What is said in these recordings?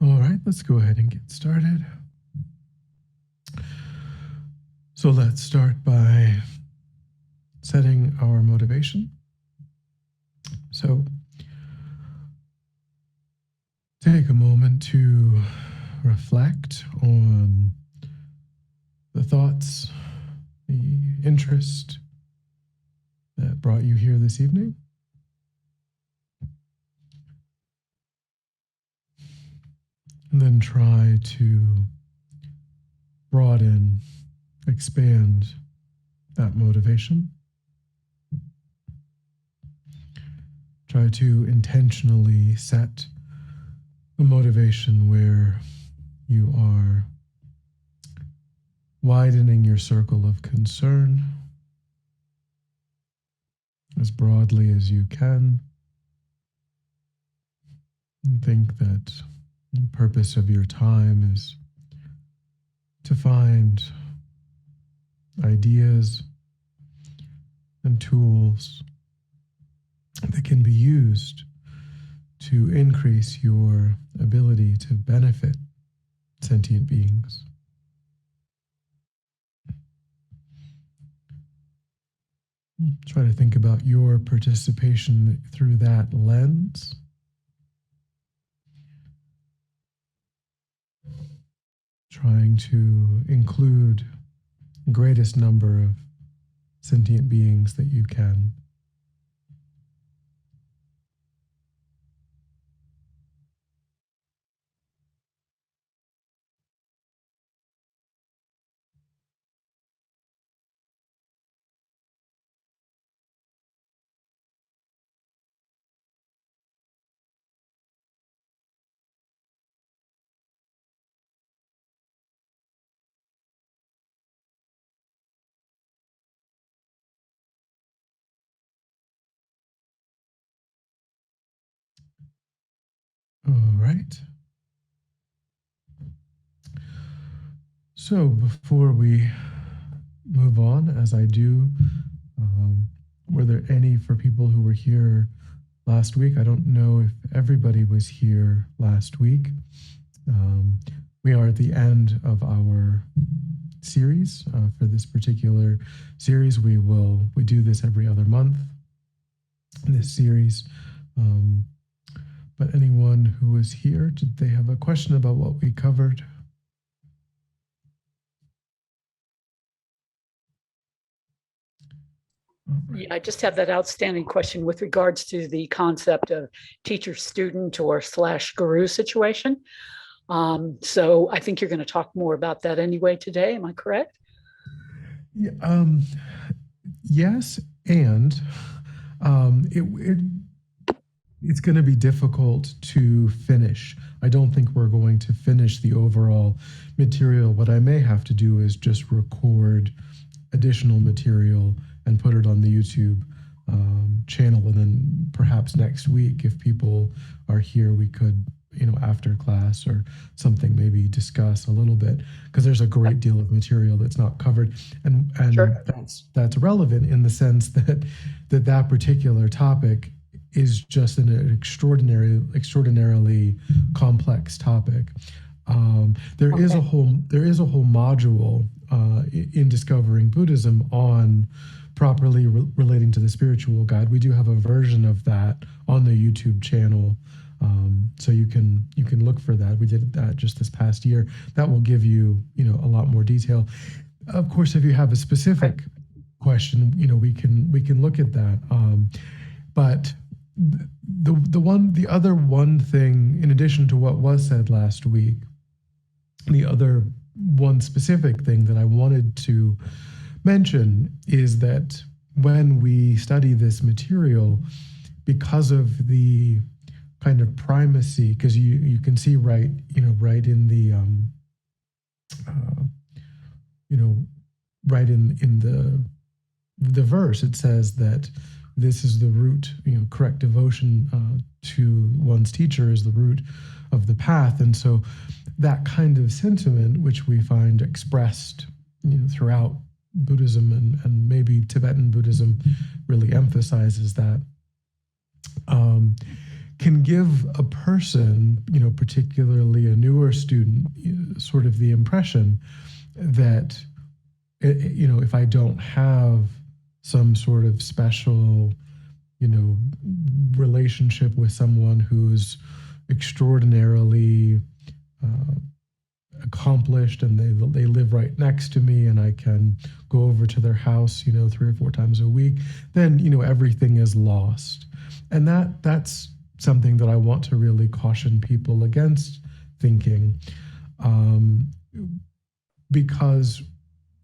All right, let's go ahead and get started. So let's start by setting our motivation. So take a moment to reflect on the thoughts, the interest that brought you here this evening. And then try to broaden, expand that motivation. Try to intentionally set a motivation where you are widening your circle of concern as broadly as you can. And think that the purpose of your time is to find ideas and tools that can be used to increase your ability to benefit sentient beings. Try to think about your participation through that lens. Trying to include the greatest number of sentient beings that you can. All right. So before we move on, as I do, were there any for people who were here last week? I don't know if everybody was here last week. We are at the end of our series. For this particular series, we do this every other month, this series. But anyone who was here, did they have a question about what we covered? Yeah, I just have that outstanding question with regards to the concept of teacher-student or /guru situation. So I think you're going to talk more about that anyway today. Am I correct? Yeah, yes, and it's going to be difficult to finish. I don't think we're going to finish the overall material. What I may have to do is just record additional material and put it on the YouTube channel. And then perhaps next week, if people are here, we could, after class or something, maybe discuss a little bit, because there's a great deal of material that's not covered. And Sure. that's relevant in the sense that particular topic is just an extraordinarily complex topic. There is a whole module in Discovering Buddhism on properly relating to the spiritual guide. We do have a version of that on the YouTube channel, so you can look for that. We did that just this past year. That will give you a lot more detail. Of course, if you have a specific question, we can look at that. But the other one thing, in addition to what was said last week, the other one specific thing that I wanted to mention is that when we study this material, because of the kind of primacy, because you can see right in the right in the verse, it says that this is the root, correct devotion to one's teacher is the root of the path. And so that kind of sentiment, which we find expressed throughout Buddhism and maybe Tibetan Buddhism really emphasizes that, can give a person, particularly a newer student, sort of the impression that, if I don't have some sort of special, relationship with someone who's extraordinarily accomplished, and they live right next to me, and I can go over to their house, 3 or 4 times a week, then everything is lost. And that's something that I want to really caution people against thinking, because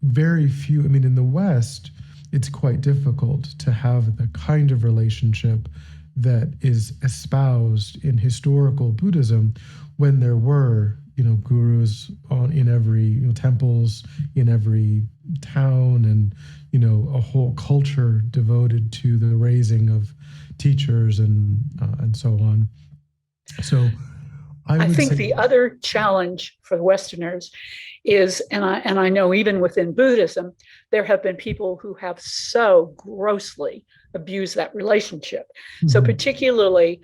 very few, in the West, it's quite difficult to have the kind of relationship that is espoused in historical Buddhism, when there were, gurus in every, temples in every town, and, a whole culture devoted to the raising of teachers and so on. So I think the other challenge for the Westerners is, and I know even within Buddhism, there have been people who have so grossly abused that relationship. Mm-hmm. So particularly,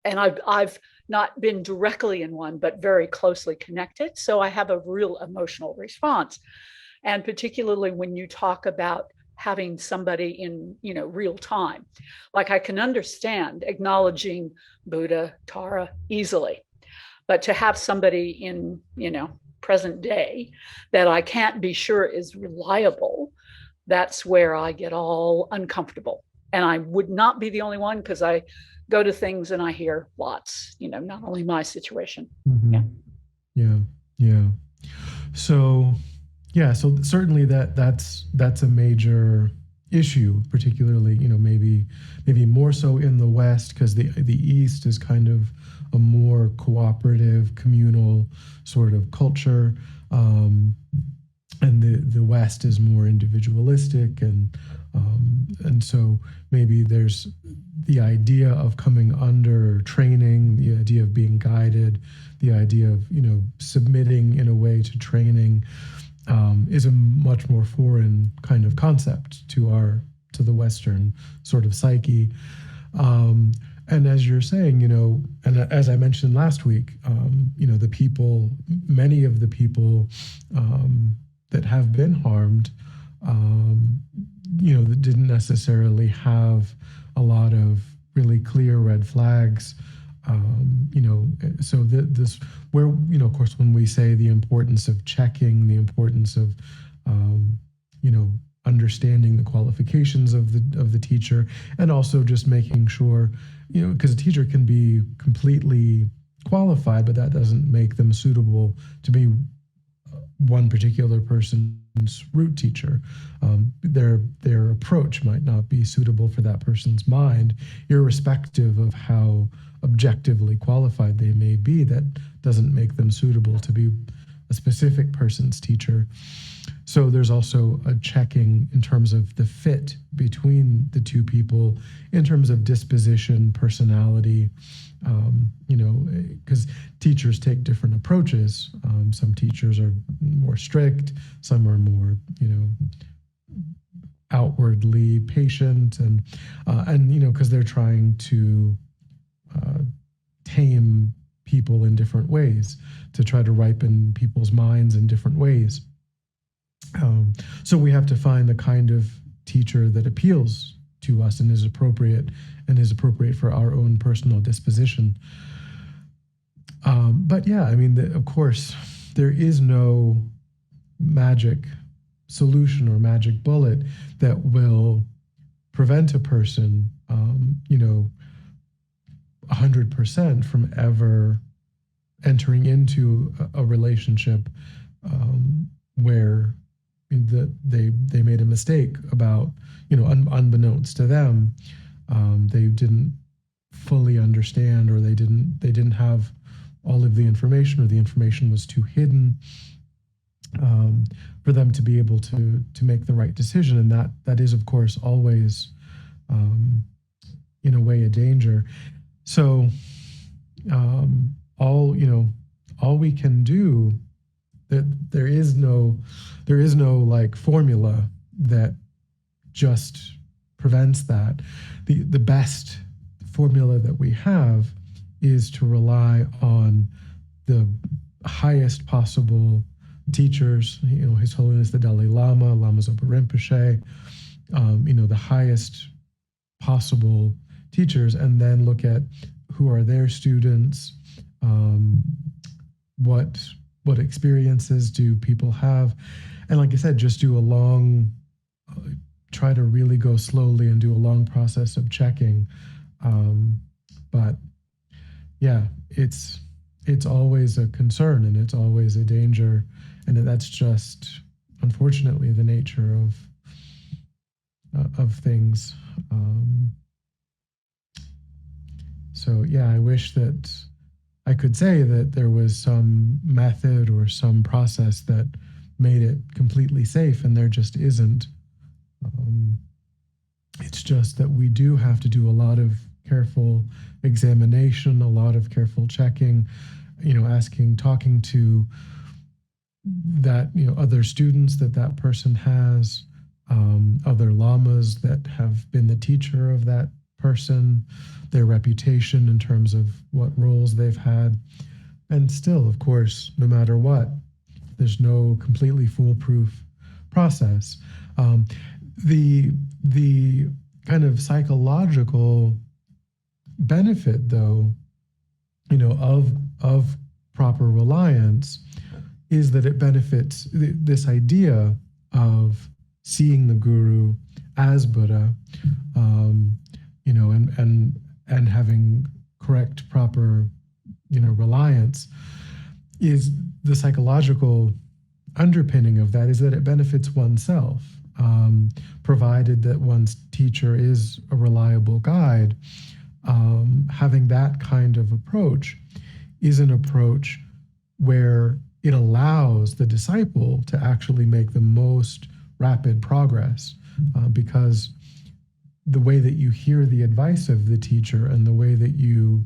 and I've not been directly in one, but very closely connected. So I have a real emotional response. And particularly when you talk about having somebody in, real time, like I can understand acknowledging Buddha, Tara easily, but to have somebody in, present day that I can't be sure is reliable, that's where I get all uncomfortable. And I would not be the only one, because I go to things and I hear lots, not only my situation. Mm-hmm. Yeah. So certainly that's a major issue, particularly, maybe more so in the West, because the East is kind of a more cooperative, communal sort of culture, and the West is more individualistic, and so maybe there's the idea of coming under training, the idea of being guided, the idea of submitting in a way to training, is a much more foreign kind of concept to the Western sort of psyche. And as you're saying, and as I mentioned last week, many of the people that have been harmed, that didn't necessarily have a lot of really clear red flags. So this, where, of course, when we say the importance of checking, the importance of, understanding the qualifications of the teacher, and also just making sure, because a teacher can be completely qualified, but that doesn't make them suitable to be one particular person's root teacher. Their approach might not be suitable for that person's mind, irrespective of how objectively qualified they may be. That doesn't make them suitable to be a specific person's teacher. So there's also a checking in terms of the fit between the two people, in terms of disposition, personality, because teachers take different approaches. Some teachers are more strict, some are more, outwardly patient, and because they're trying to tame people in different ways, to try to ripen people's minds in different ways. So we have to find the kind of teacher that appeals to us and is appropriate for our own personal disposition. But yeah, of course, there is no magic solution or magic bullet that will prevent a person, 100% from ever entering into a relationship where they made a mistake about, unbeknownst to them, they didn't fully understand, or they didn't have all of the information, or the information was too hidden for them to be able to make the right decision. And that is, of course, always in a way a danger. So all we can do, that there is no like formula that just prevents that. The best formula that we have is to rely on the highest possible teachers, His Holiness the Dalai Lama, Lama Zopa Rinpoche, the highest possible teachers, and then look at who are their students, what experiences do people have, and like I said, just do a long, try to really go slowly and do a long process of checking. But yeah, it's always a concern and it's always a danger, and that's just unfortunately the nature of things. So yeah, I wish that I could say that there was some method or some process that made it completely safe, and there just isn't. It's just that we do have to do a lot of careful examination, a lot of careful checking, talking to that, other students that person has, other lamas that have been the teacher of that person, their reputation in terms of what roles they've had. And still, of course, no matter what, there's no completely foolproof process. The kind of psychological benefit, though, of proper reliance is that it benefits this idea of seeing the guru as Buddha, and having correct, proper, reliance. Is the psychological underpinning of that is that it benefits oneself, provided that one's teacher is a reliable guide. Having that kind of approach is an approach where it allows the disciple to actually make the most rapid progress, because the way that you hear the advice of the teacher and the way that you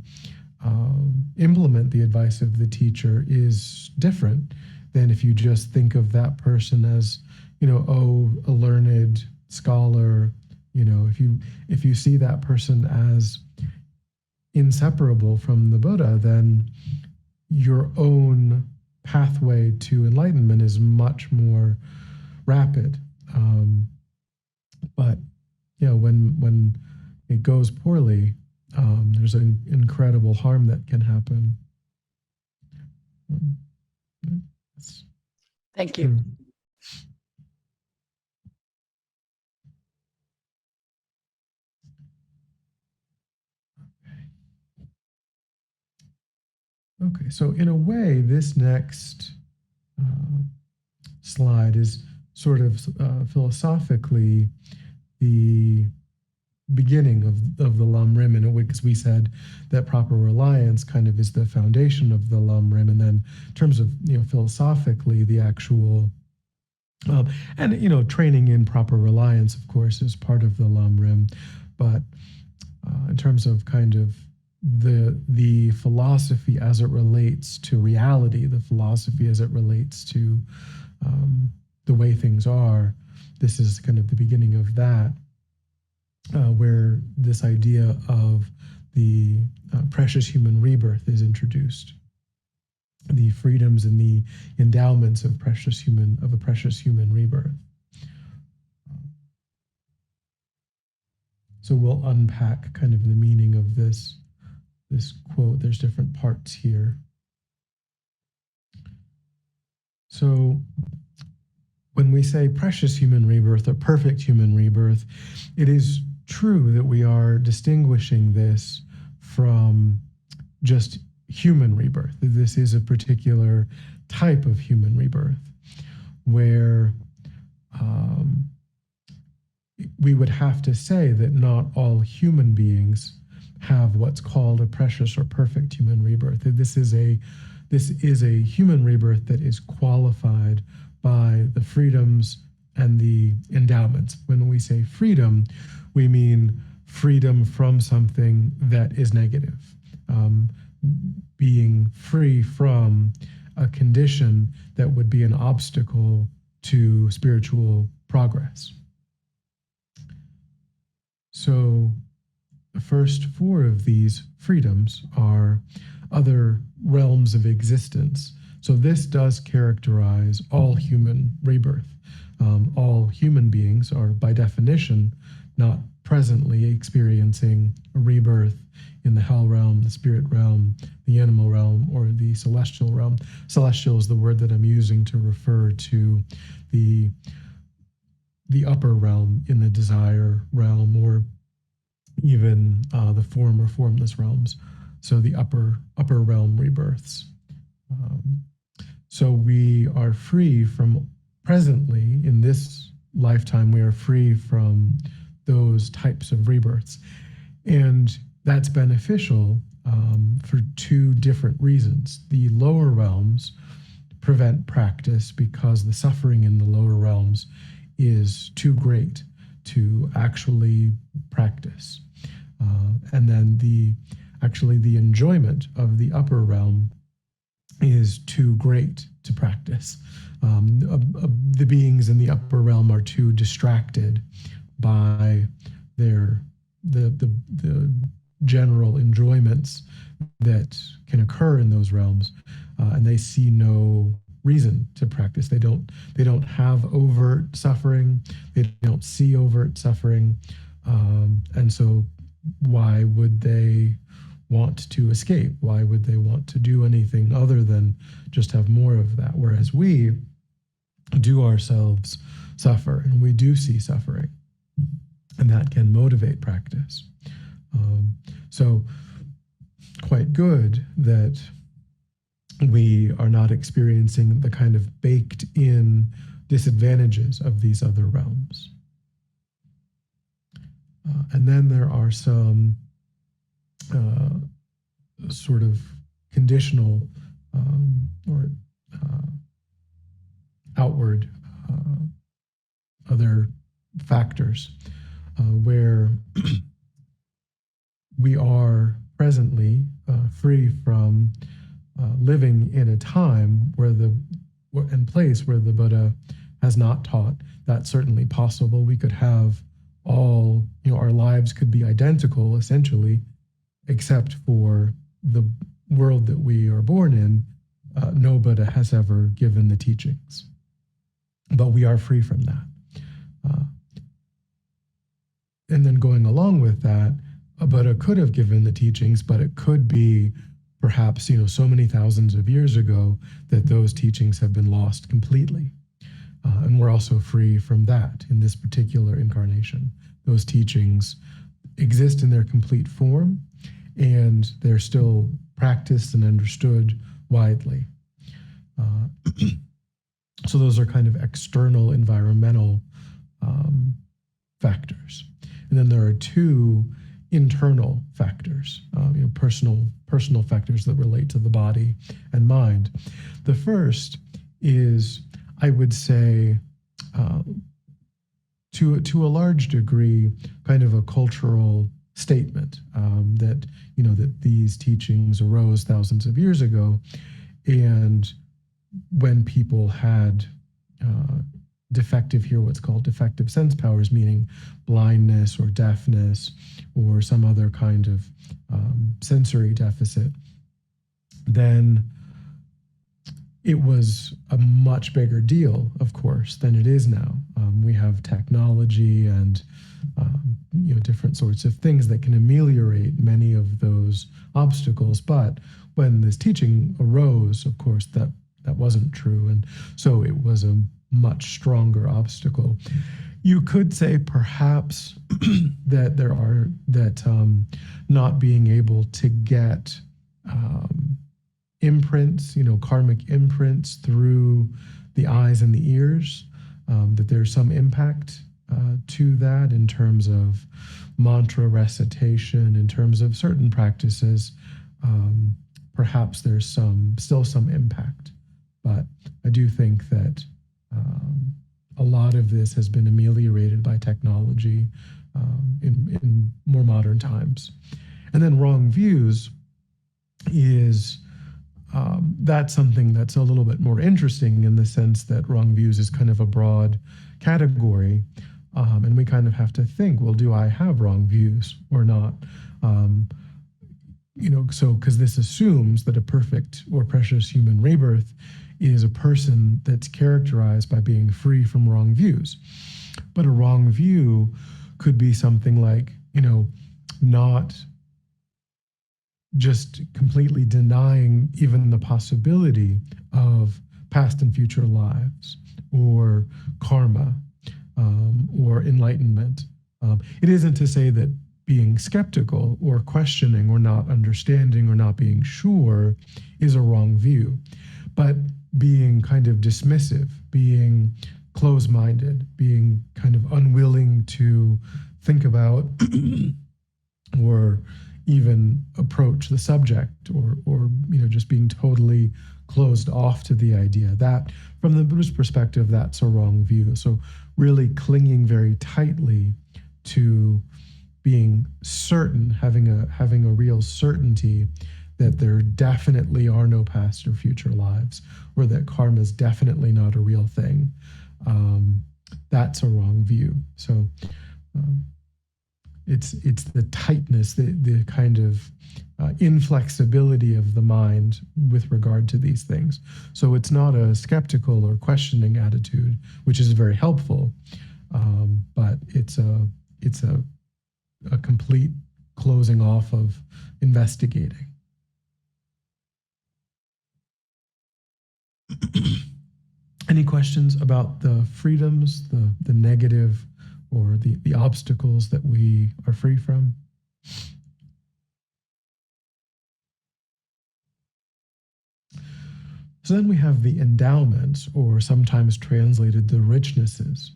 implement the advice of the teacher is different than if you just think of that person as, a learned scholar. If you see that person as inseparable from the Buddha, then your own pathway to enlightenment is much more rapid. But when it goes poorly, there's an incredible harm that can happen. Thank you. Okay, so in a way, this next slide is sort of philosophically the beginning of the lamrim, in a way, because we said that proper reliance kind of is the foundation of the lamrim, and then in terms of philosophically the actual and training in proper reliance, of course, is part of the lamrim, but in terms of kind of the philosophy as it relates to reality, the philosophy as it relates to the way things are, this is kind of the beginning of that, where this idea of the precious human rebirth is introduced, the freedoms and the endowments of a precious human rebirth. So we'll unpack kind of the meaning of this quote. There's different parts here. So when we say precious human rebirth or perfect human rebirth, it is true that we are distinguishing this from just human rebirth. This is a particular type of human rebirth where we would have to say that not all human beings have what's called a precious or perfect human rebirth. This is a human rebirth that is qualified by the freedoms and the endowments. When we say freedom, we mean freedom from something that is negative, being free from a condition that would be an obstacle to spiritual progress. So the first four of these freedoms are other realms of existence. So this does characterize all human rebirth. All human beings are, by definition, not presently experiencing a rebirth in the hell realm, the spirit realm, the animal realm, or the celestial realm. Celestial is the word that I'm using to refer to the upper realm in the desire realm, or even the form or formless realms. So the upper realm rebirths. So we are free from, presently in this lifetime, we are free from those types of rebirths. And that's beneficial for two different reasons. The lower realms prevent practice because the suffering in the lower realms is too great to actually practice. And then the enjoyment of the upper realm is too great to practice. The beings in the upper realm are too distracted by the general enjoyments that can occur in those realms, and they see no reason to practice. They don't have overt suffering. They don't see overt suffering, and so why would they want to escape? Why would they want to do anything other than just have more of that? Whereas we do ourselves suffer, and we do see suffering, and that can motivate practice. So quite good that we are not experiencing the kind of baked in disadvantages of these other realms. And then there are some sort of conditional or outward other factors where we are presently free from living in a time and place where the Buddha has not taught. That's certainly possible. We could have our lives could be identical essentially, except for the world that we are born in. No Buddha has ever given the teachings, but we are free from that. And then going along with that, a Buddha could have given the teachings, but it could be perhaps, so many thousands of years ago that those teachings have been lost completely. And we're also free from that in this particular incarnation. Those teachings exist in their complete form, and they're still practiced and understood widely. So those are kind of external environmental factors. And then there are two internal factors, personal factors that relate to the body and mind. The first is, I would say, to a large degree, kind of a cultural statement that these teachings arose thousands of years ago, and when people had what's called defective sense powers, meaning blindness or deafness or some other kind of sensory deficit, then it was a much bigger deal, of course, than it is now. We have technology and different sorts of things that can ameliorate many of those obstacles. But when this teaching arose, of course, that wasn't true, and so it was a much stronger obstacle. You could say perhaps that not being able to get imprints, karmic imprints through the eyes and the ears, that there's some impact to that in terms of mantra recitation, in terms of certain practices. Perhaps there's still some impact, but I do think that a lot of this has been ameliorated by technology in more modern times. And then wrong views is that's something that's a little bit more interesting in the sense that wrong views is kind of a broad category. And we kind of have to think, well, do I have wrong views or not? So because this assumes that a perfect or precious human rebirth is a person that's characterized by being free from wrong views. But a wrong view could be something like, not just completely denying even the possibility of past and future lives or karma or enlightenment. It isn't to say that being skeptical or questioning or not understanding or not being sure is a wrong view, but being kind of dismissive, being close-minded, being kind of unwilling to think about or even approach the subject, or just being totally closed off to the idea. That, from the Buddhist perspective, that's a wrong view. So really clinging very tightly to being certain, having a real certainty that there definitely are no past or future lives, or that karma is definitely not a real thing. That's a wrong view. So it's the tightness, the kind of inflexibility of the mind with regard to these things. So it's not a skeptical or questioning attitude, which is very helpful, but it's a complete closing off of investigating. Any questions about the freedoms, the negative, or the obstacles that we are free from? So then we have the endowments, or sometimes translated the richnesses.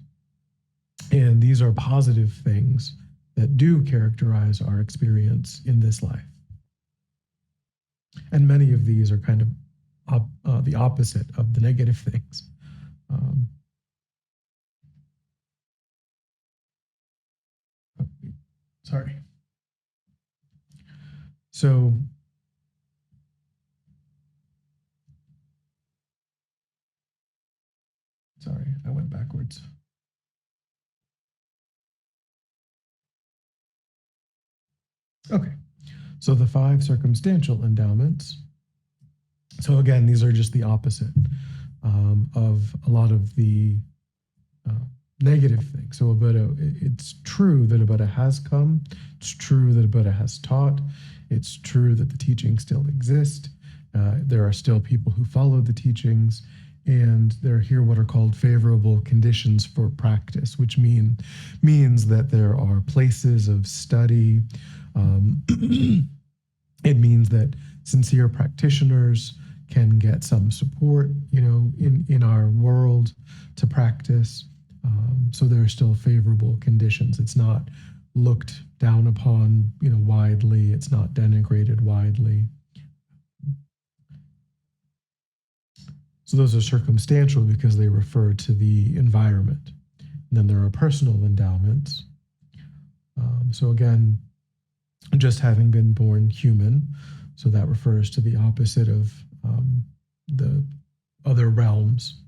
And these are positive things that do characterize our experience in this life. And many of these are kind of the opposite of the negative things. Sorry. So sorry, I went backwards. Okay, so the 5 circumstantial endowments. So again, these are just the opposite of a lot of the negative things. So a Buddha, it's true that a Buddha has come. It's true that a Buddha has taught. It's true that the teachings still exist. There are still people who follow the teachings, and there are here what are called favorable conditions for practice, which means that there are places of study. It means that sincere practitioners can get some support, in our world to practice. So there are still favorable conditions. It's not looked down upon, widely. It's not denigrated widely. So those are circumstantial because they refer to the environment. And then there are personal endowments. So again, just having been born human, so that refers to the opposite of the other realms.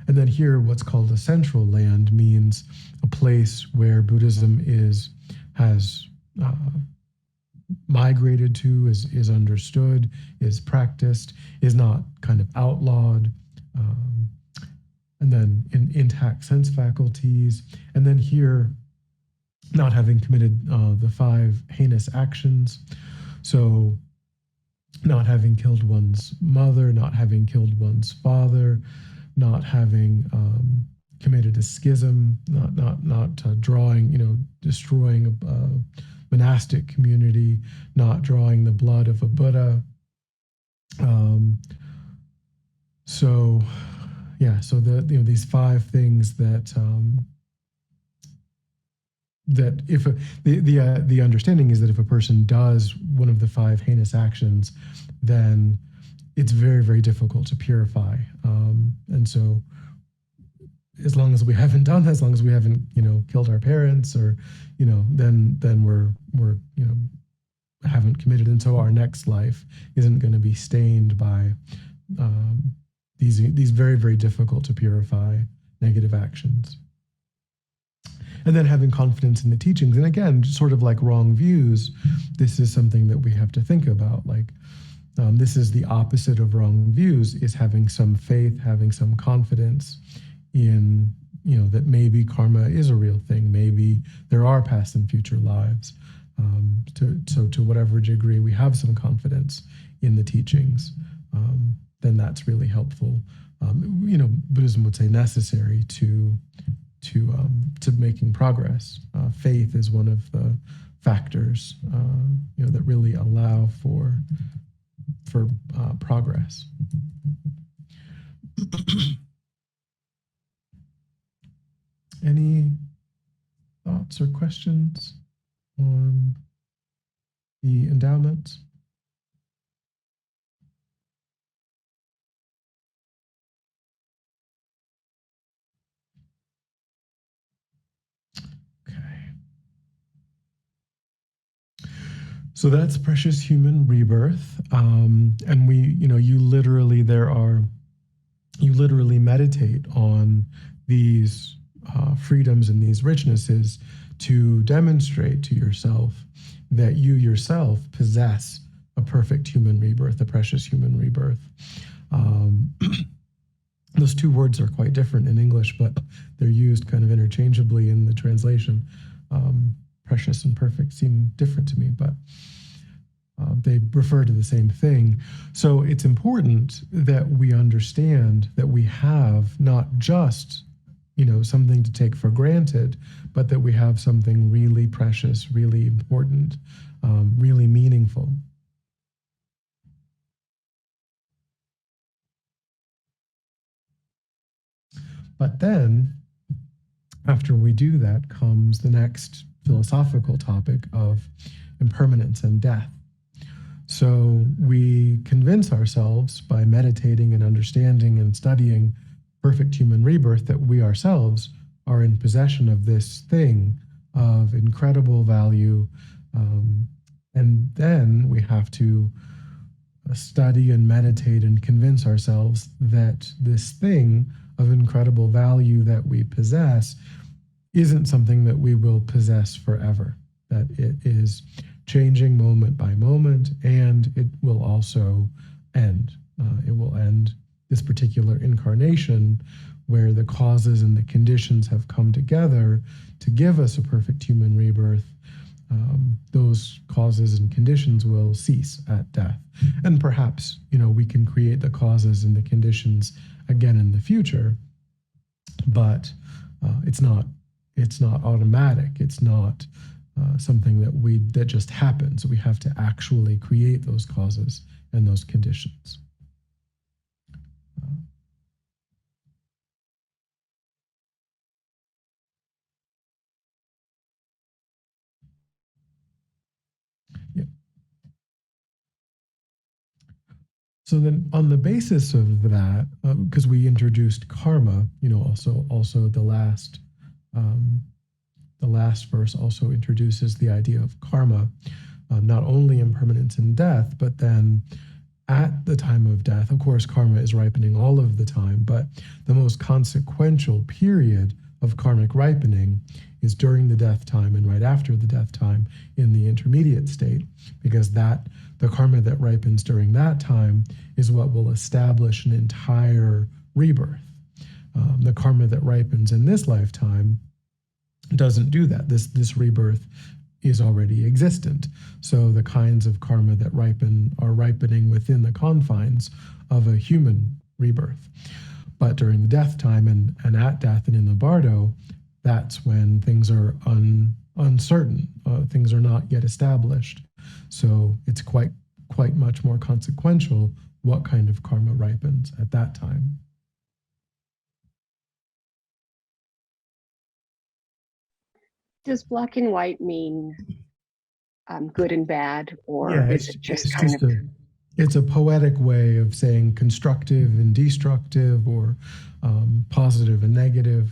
And then here, what's called a central land means a place where Buddhism has migrated to, is understood, is practiced, is not kind of outlawed. And then in intact sense faculties. And then here, not having committed the 5 heinous actions. So not having killed one's mother, not having killed one's father, not having committed a schism, not destroying a monastic community, not drawing the blood of a Buddha. So these 5 things that if the understanding is that if a person does one of the 5 heinous actions, then it's very, very difficult to purify. And so as long as we haven't done that, as long as we haven't, killed our parents or, then we're haven't committed. And so our next life isn't going to be stained by these very, very difficult to purify negative actions. And then having confidence in the teachings. And again, sort of like wrong views, this is something that we have to think about. Like, this is the opposite of wrong views, is having some faith, having some confidence in, that maybe karma is a real thing. Maybe there are past and future lives. So to whatever degree we have some confidence in the teachings, then that's really helpful. Buddhism would say necessary to making progress. Faith is one of the factors, that really allow for progress. Any thoughts or questions on the endowments? Okay. So that's precious human rebirth. And you literally meditate on these freedoms and these richnesses to demonstrate to yourself that you yourself possess a perfect human rebirth, a precious human rebirth. Those two words are quite different in English, but they're used kind of interchangeably in the translation. Precious and perfect seem different to me, but they refer to the same thing. So it's important that we understand that we have not just, something to take for granted, but that we have something really precious, really important, really meaningful. But then, after we do that, comes the next philosophical topic of impermanence and death. So we convince ourselves by meditating and understanding and studying perfect human rebirth that we ourselves are in possession of this thing of incredible value. And then we have to study and meditate and convince ourselves that this thing of incredible value that we possess isn't something that we will possess forever, that it is changing moment by moment, and it will also end. It will end this particular incarnation where the causes and the conditions have come together to give us a perfect human rebirth. Those causes and conditions will cease at death. And perhaps, we can create the causes and the conditions again in the future, but it's not automatic. It's not something that just happens. We have to actually create those causes and those conditions. So then, on the basis of that, because we introduced karma, also the last verse also introduces the idea of karma, not only impermanence and death, but then at the time of death, of course, karma is ripening all of the time, but the most consequential period of karmic ripening is during the death time and right after the death time in the intermediate state, because the karma that ripens during that time is what will establish an entire rebirth. The karma that ripens in this lifetime doesn't do that. This rebirth is already existent. So the kinds of karma that ripen are ripening within the confines of a human rebirth. But during the death time and at death and in the bardo, that's when things are uncertain. Things are not yet established. So it's quite much more consequential what kind of karma ripens at that time. Does black and white mean good and bad, or is it just it's a poetic way of saying constructive and destructive, or positive and negative.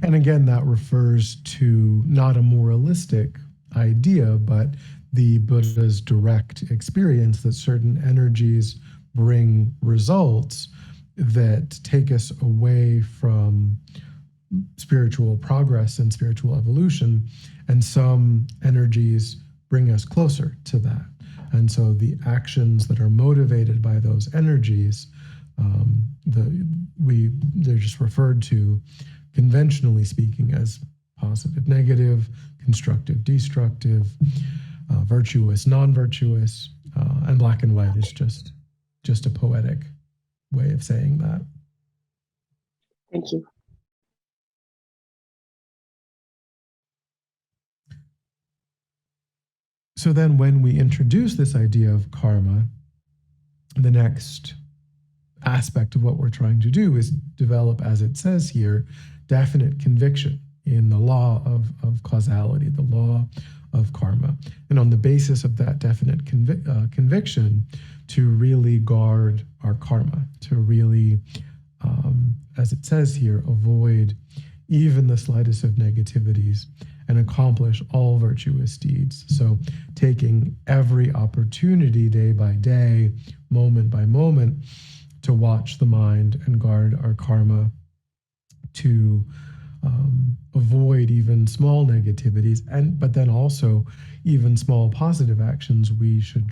And again, that refers to not a moralistic idea, but the Buddha's direct experience that certain energies bring results that take us away from spiritual progress and spiritual evolution, and some energies bring us closer to that. And so the actions that are motivated by those energies, they're just referred to, conventionally speaking, as positive, negative, constructive, destructive, virtuous, non-virtuous, and black and white is just a poetic way of saying that. Thank you. So then when we introduce this idea of karma, the next aspect of what we're trying to do is develop, as it says here, definite conviction in the law of causality, the law of karma. And on the basis of that definite conviction, to really guard our karma, to really, as it says here, avoid even the slightest of negativities and accomplish all virtuous deeds. So taking every opportunity day by day, moment by moment, to watch the mind and guard our karma, to avoid even small negativities, but then also even small positive actions. We shouldn't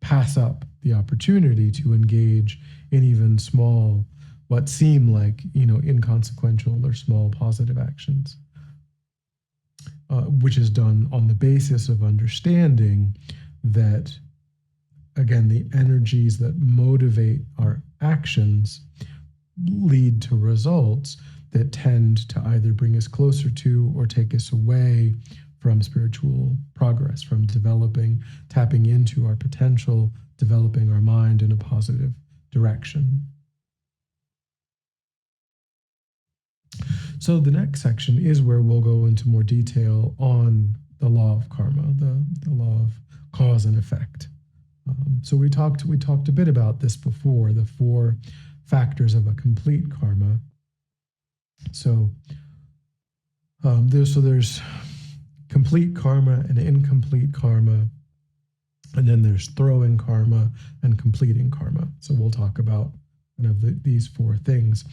pass up the opportunity to engage in even small, what seem like, inconsequential or small positive actions, which is done on the basis of understanding that, again, the energies that motivate our actions lead to results that tend to either bring us closer to or take us away from spiritual progress, from tapping into our potential, developing our mind in a positive direction. So the next section is where we'll go into more detail on the law of karma, the law of cause and effect. So we talked a bit about this before, the 4 factors of a complete karma. So there's complete karma and incomplete karma, and then there's throwing karma and completing karma. So we'll talk about these 4 things.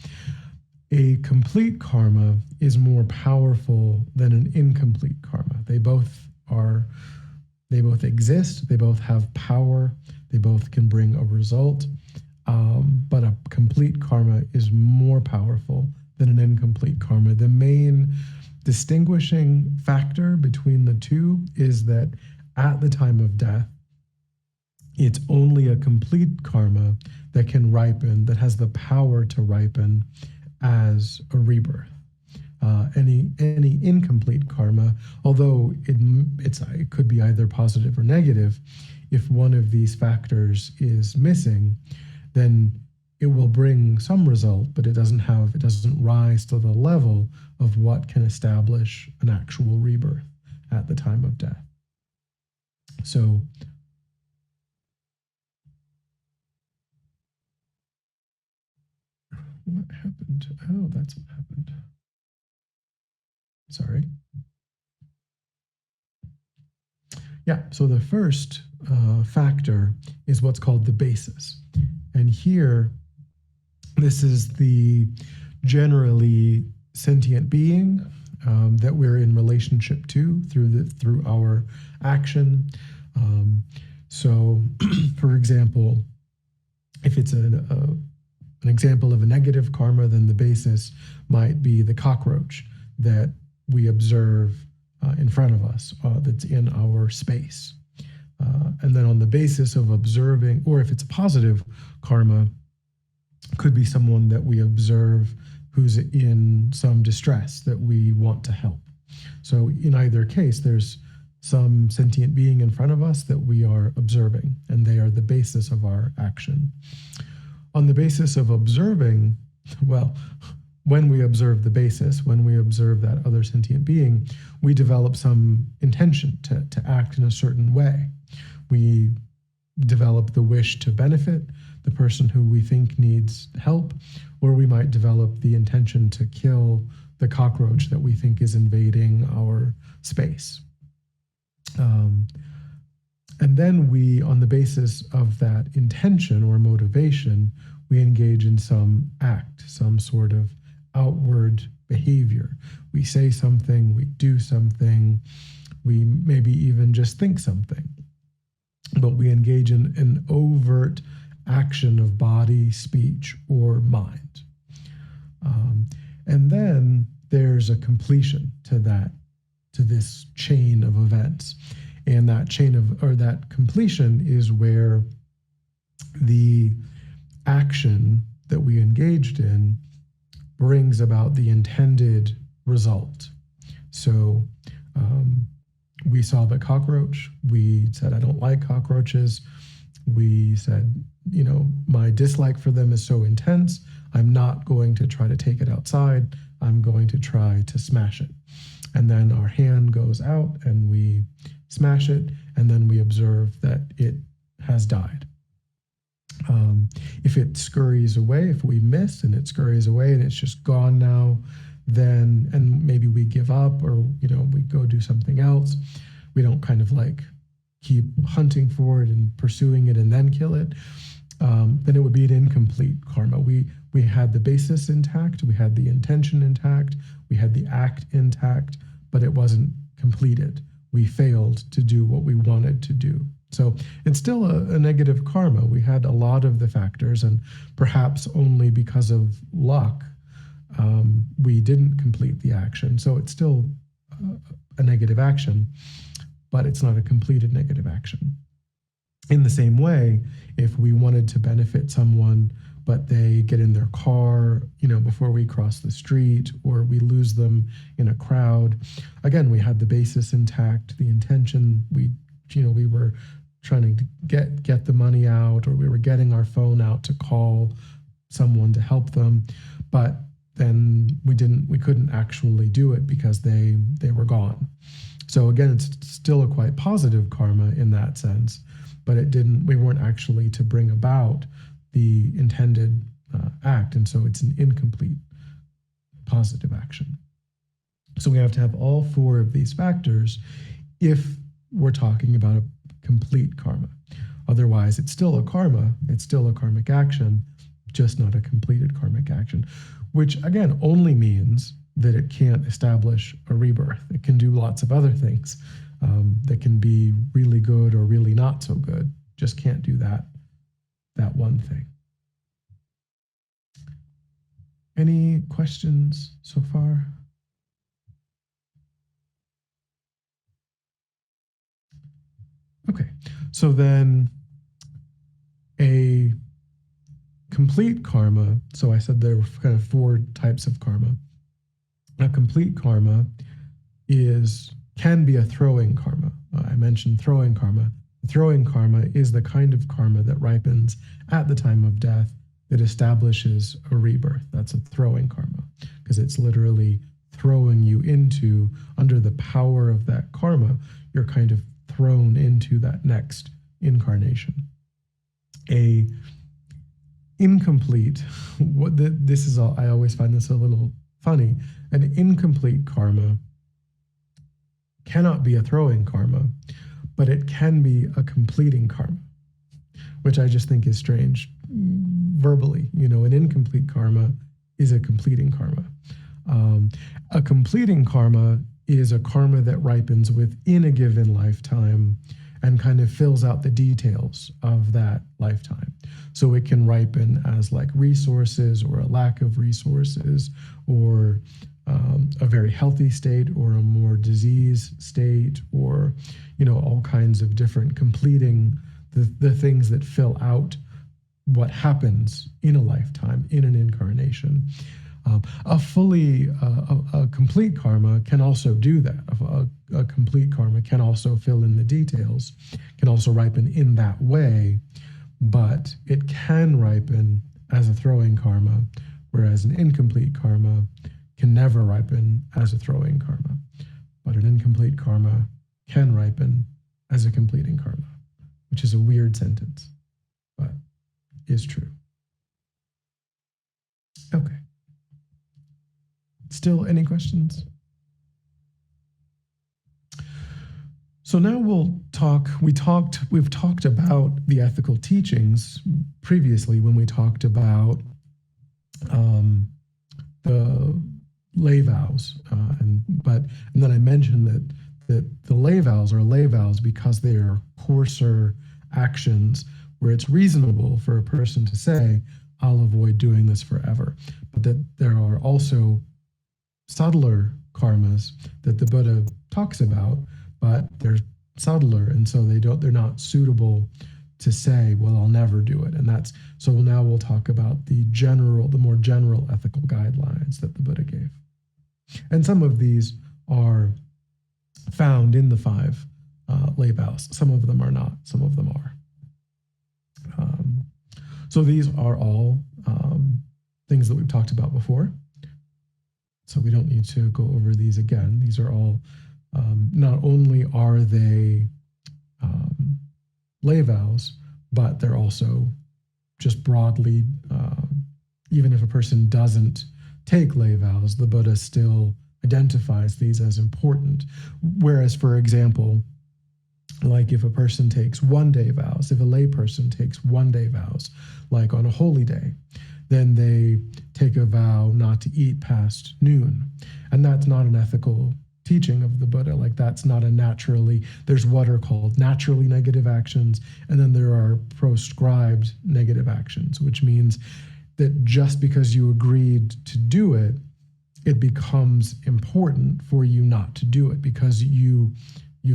A complete karma is more powerful than an incomplete karma. They both exist, they both have power, they both can bring a result, but a complete karma is more powerful than an incomplete karma. The main distinguishing factor between the two is that at the time of death, it's only a complete karma that can ripen, that has the power to ripen as a rebirth. Any incomplete karma, although it could be either positive or negative, if one of these factors is missing, then it will bring some result, but it doesn't rise to the level of what can establish an actual rebirth at the time of death. So what happened? Oh, that's what happened. Sorry. Yeah, so the first factor is what's called the basis. And here, this is the generally sentient being that we're in relationship to through our action. So, for example, if it's an example of a negative karma, then the basis might be the cockroach that we observe in front of us, that's in our space. And then on the basis of observing, or if it's a positive karma, could be someone that we observe who's in some distress that we want to help. So in either case, there's some sentient being in front of us that we are observing, and they are the basis of our action. On the basis of observing, well, when we observe the basis, when we observe that other sentient being, we develop some intention to act in a certain way. We develop the wish to benefit the person who we think needs help, or we might develop the intention to kill the cockroach that we think is invading our space. And then we, on the basis of that intention or motivation, we engage in some act, some sort of outward behavior. We say something, we do something, we maybe even just think something, but we engage in an overt action of body, speech, or mind. And then there's a completion to that, to this chain of events. And that that completion is where the action that we engaged in brings about the intended result. So we saw the cockroach. We said, I don't like cockroaches. We said, my dislike for them is so intense, I'm not going to try to take it outside. I'm going to try to smash it. And then our hand goes out and we smash it, and then we observe that it has died. If it scurries away, if we miss and it scurries away and it's just gone now, then, and maybe we give up, or, we go do something else. We don't kind of like keep hunting for it and pursuing it and then kill it. Then it would be an incomplete karma. We had the basis intact, we had the intention intact, we had the act intact, but it wasn't completed. We failed to do what we wanted to do. So it's still a negative karma. We had a lot of the factors, and perhaps only because of luck, we didn't complete the action. So it's still a negative action, but it's not a completed negative action. In the same way, if we wanted to benefit someone, but they get in their car, before we cross the street, or we lose them in a crowd, again, we had the basis intact, the intention, we were trying to get the money out, or we were getting our phone out to call someone to help them, but then we couldn't actually do it because they were gone. So again, it's still a quite positive karma in that sense, but we weren't actually to bring about the intended act, and so it's an incomplete positive action. So we have to have all four of these factors if we're talking about a complete karma. Otherwise, it's still a karma, it's still a karmic action, just not a completed karmic action, which again only means that it can't establish a rebirth. It can do lots of other things that can be really good or really not so good. Just can't do that one thing. Any questions so far? Okay, so then a complete karma, so I said there were kind of four types of karma. A complete karma can be a throwing karma. I mentioned throwing karma. Throwing karma is the kind of karma that ripens at the time of death that establishes a rebirth. That's a throwing karma, because it's literally throwing you into, under the power of that karma, you're kind of thrown into that next incarnation. A incomplete, I always find this a little funny. An incomplete karma cannot be a throwing karma, but it can be a completing karma, which I just think is strange verbally. An incomplete karma is a completing karma. A completing karma is a karma that ripens within a given lifetime and kind of fills out the details of that lifetime. So it can ripen as like resources, or a lack of resources, or a very healthy state, or a more disease state, or all kinds of different completing the things that fill out what happens in a lifetime, in an incarnation. A complete karma can also do that. A complete karma can also fill in the details, can also ripen in that way, but it can ripen as a throwing karma, whereas an incomplete karma can never ripen as a throwing karma. But an incomplete karma can ripen as a completing karma, which is a weird sentence, but is true. Okay. Still any questions? So now we've talked about the ethical teachings previously when we talked about the lay vows, and then I mentioned that the lay vows are lay vows because they are coarser actions where it's reasonable for a person to say, I'll avoid doing this forever. But that there are also subtler karmas that the Buddha talks about, but they're subtler, and so they're not suitable to say, well, I'll never do it. And that's so now we'll talk about the more general ethical guidelines that the Buddha gave. And some of these are found in the 5 lay vows. Some of them are not, some of them are. So these are all things that we've talked about before. So we don't need to go over these again. These are all, not only are they lay vows, but they're also just broadly, even if a person doesn't take lay vows, the Buddha still identifies these as important. Whereas, for example, like if a person takes one-day vows, if a lay person takes one-day vows, like on a holy day, then they take a vow not to eat past noon. And that's not an ethical teaching of the Buddha. Like that's not there's what are called naturally negative actions, and then there are proscribed negative actions, which means that just because you agreed to do it, it becomes important for you not to do it because you've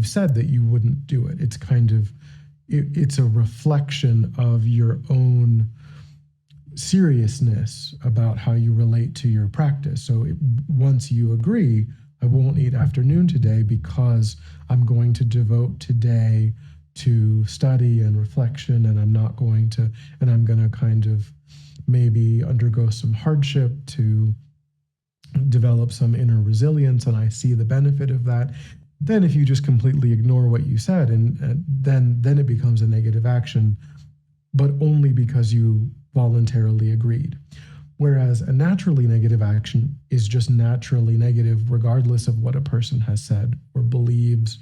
said that you wouldn't do it. It's kind of, it's a reflection of your own seriousness about how you relate to your practice. So once you agree, I won't eat afternoon today because I'm going to devote today to study and reflection, and I'm going to kind of maybe undergo some hardship to develop some inner resilience, and I see the benefit of that. Then if you just completely ignore what you said, and then it becomes a negative action, but only because you voluntarily agreed. Whereas a naturally negative action is just naturally negative regardless of what a person has said or believes.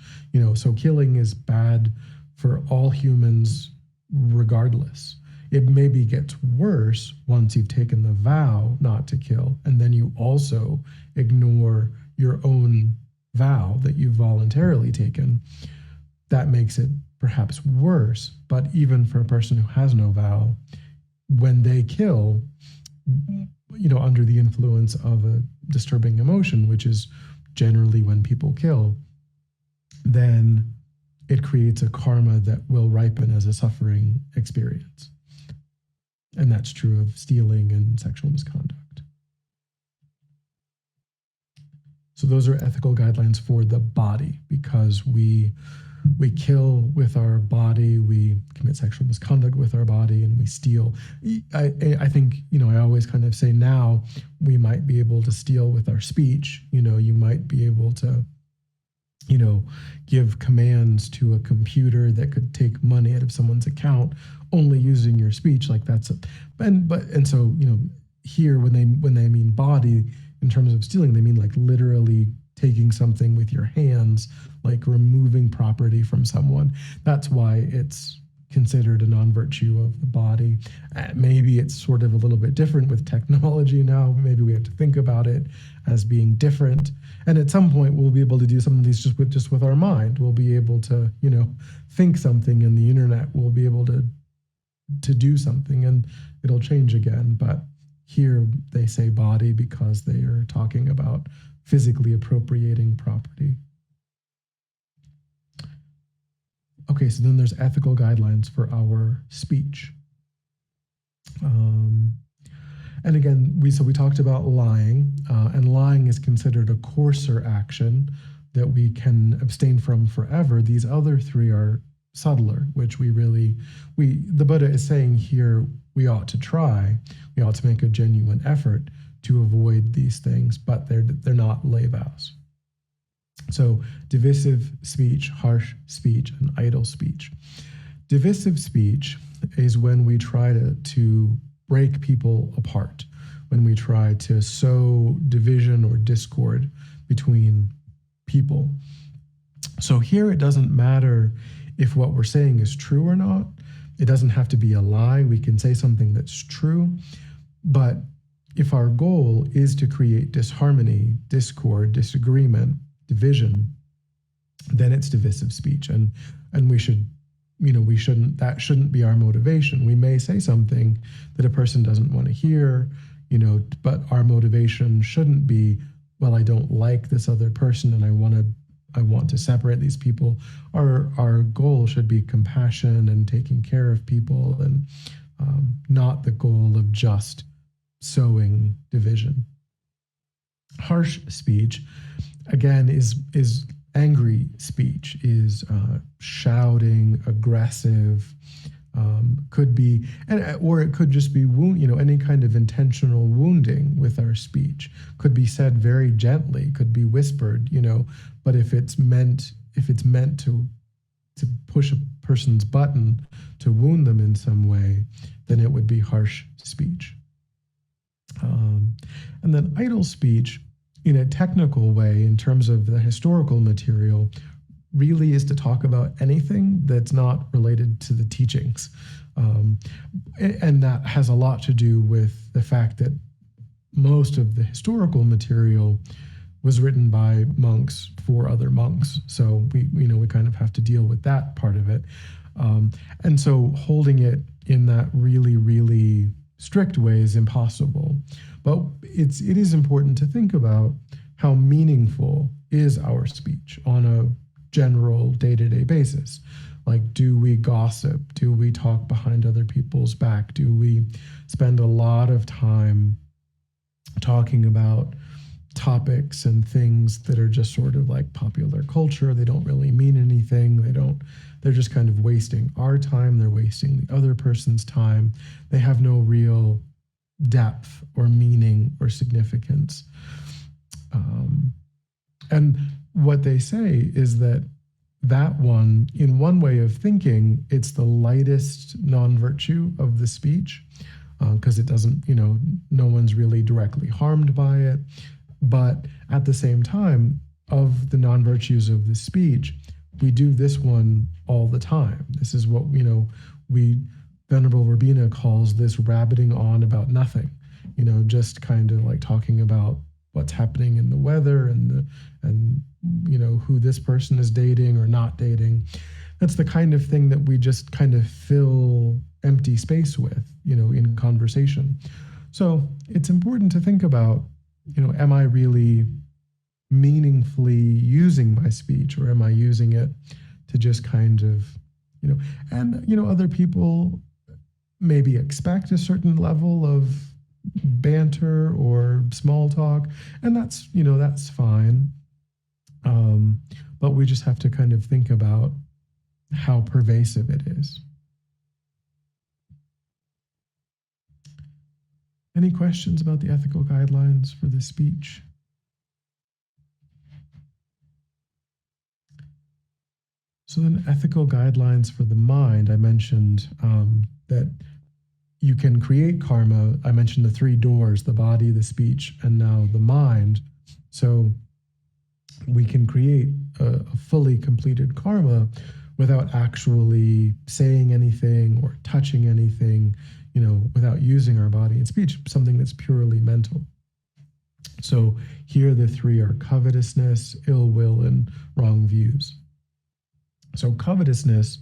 So killing is bad for all humans regardless. It maybe gets worse once you've taken the vow not to kill, and then you also ignore your own vow that you've voluntarily taken. That makes it perhaps worse. But even for a person who has no vow, when they kill, under the influence of a disturbing emotion, which is generally when people kill, then it creates a karma that will ripen as a suffering experience. And that's true of stealing and sexual misconduct. So those are ethical guidelines for the body, because we kill with our body, we commit sexual misconduct with our body, and we steal. I think, I always kind of say now we might be able to steal with our speech. You might be able to, give commands to a computer that could take money out of someone's account only using your speech. Like that's so here when they mean body in terms of stealing, they mean like literally taking something with your hands, like removing property from someone. That's why it's considered a non-virtue of the body. Maybe it's sort of a little bit different with technology now. Maybe we have to think about it as being different. And at some point, we'll be able to do some of these just with our mind. We'll be able to, think something, and the internet will be able to do something, and it'll change again. But here they say body because they are talking about physically appropriating property. Okay, so then there's ethical guidelines for our speech. And again, we talked about lying, and lying is considered a coarser action that we can abstain from forever. These other 3 are subtler, which the Buddha is saying here we ought to try, we ought to make a genuine effort to avoid these things, but they're not lay vows. So divisive speech, harsh speech, and idle speech. Divisive speech is when we try to break people apart, when we try to sow division or discord between people. So here it doesn't matter if what we're saying is true or not. It doesn't have to be a lie. We can say something that's true, but if our goal is to create disharmony, discord, disagreement, division, then it's divisive speech. And we should, that shouldn't be our motivation. We may say something that a person doesn't want to hear, but our motivation shouldn't be, well, I don't like this other person and I want to separate these people. Our goal should be compassion and taking care of people, and not the goal of just sowing division. Harsh speech, again, is angry speech, is shouting, aggressive, could be, or it could just be any kind of intentional wounding with our speech. Could be said very gently, could be whispered, but if it's meant to push a person's button, to wound them in some way, then it would be harsh speech. And then idle speech, in a technical way, in terms of the historical material, really is to talk about anything that's not related to the teachings. And that has a lot to do with the fact that most of the historical material was written by monks for other monks. So we kind of have to deal with that part of it. And so holding it in that really, really strict way is impossible. But it is important to think about how meaningful is our speech on a general day-to-day basis. Like, do we gossip? Do we talk behind other people's back? Do we spend a lot of time talking about topics and things that are just sort of like popular culture? They don't really mean anything. They're just kind of wasting our time. They're wasting the other person's time. They have no real depth or meaning or significance. And what they say is that one, in one way of thinking, it's the lightest non-virtue of the speech, because it doesn't, no one's really directly harmed by it. But at the same time, of the non-virtues of the speech, we do this one all the time. This is what, Venerable Verbena calls this rabbiting on about nothing, just kind of like talking about what's happening in the weather and who this person is dating or not dating. That's the kind of thing that we just kind of fill empty space with, in conversation. So it's important to think about, am I really meaningfully using my speech, or am I using it to just kind of, other people maybe expect a certain level of banter or small talk, and that's fine. But we just have to kind of think about how pervasive it is. Any questions about the ethical guidelines for this speech? So then, ethical guidelines for the mind, I mentioned that you can create karma. I mentioned the three doors: the body, the speech, and now the mind. So we can create a fully completed karma without actually saying anything or touching anything, without using our body and speech, something that's purely mental. So here the three are covetousness, ill will, and wrong views. So covetousness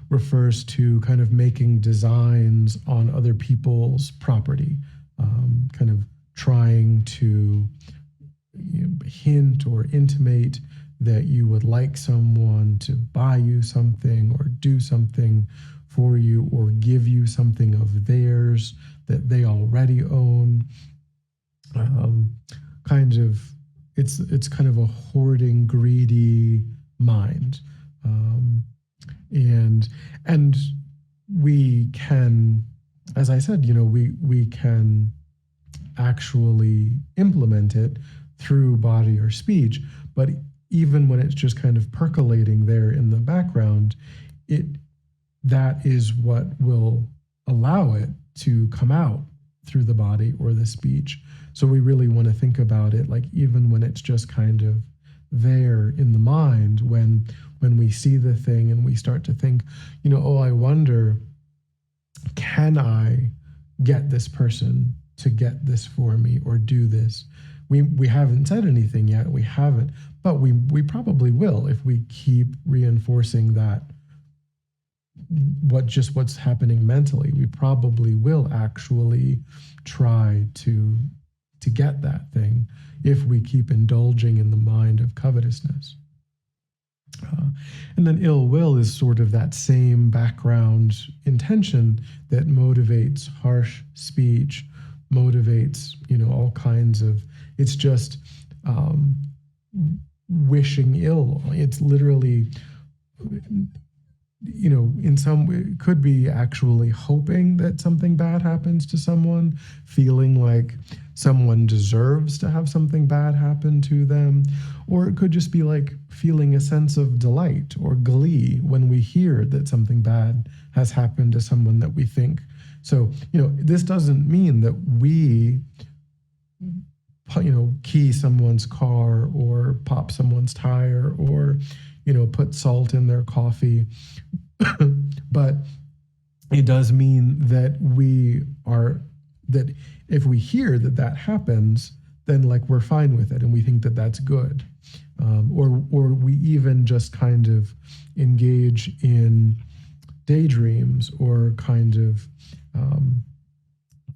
refers to kind of making designs on other people's property, kind of trying to hint or intimate that you would like someone to buy you something or do something for you or give you something of theirs that they already own. It's kind of a hoarding, greedy mind. And we can, as I said, we can actually implement it through body or speech, but even when it's just kind of percolating there in the background, that is what will allow it to come out through the body or the speech. So we really want to think about it, like, even when it's just kind of there in the mind, when we see the thing and we start to think, I wonder, can I get this person to get this for me or do this. We haven't said anything yet. We haven't, but we probably will if we keep reinforcing that what's happening mentally. We probably will actually try to get that thing if we keep indulging in the mind of covetousness. And then ill will is sort of that same background intention that motivates harsh speech, motivates, all kinds of, it's just wishing ill. It's literally, in some way, it could be actually hoping that something bad happens to someone, feeling like someone deserves to have something bad happen to them, or it could just be like feeling a sense of delight or glee when we hear that something bad has happened to someone that we think. So, this doesn't mean that we, key someone's car or pop someone's tire or, put salt in their coffee. But it does mean that that if we hear that happens, then we're fine with it and we think that that's good. Or we even just kind of engage in daydreams or kind of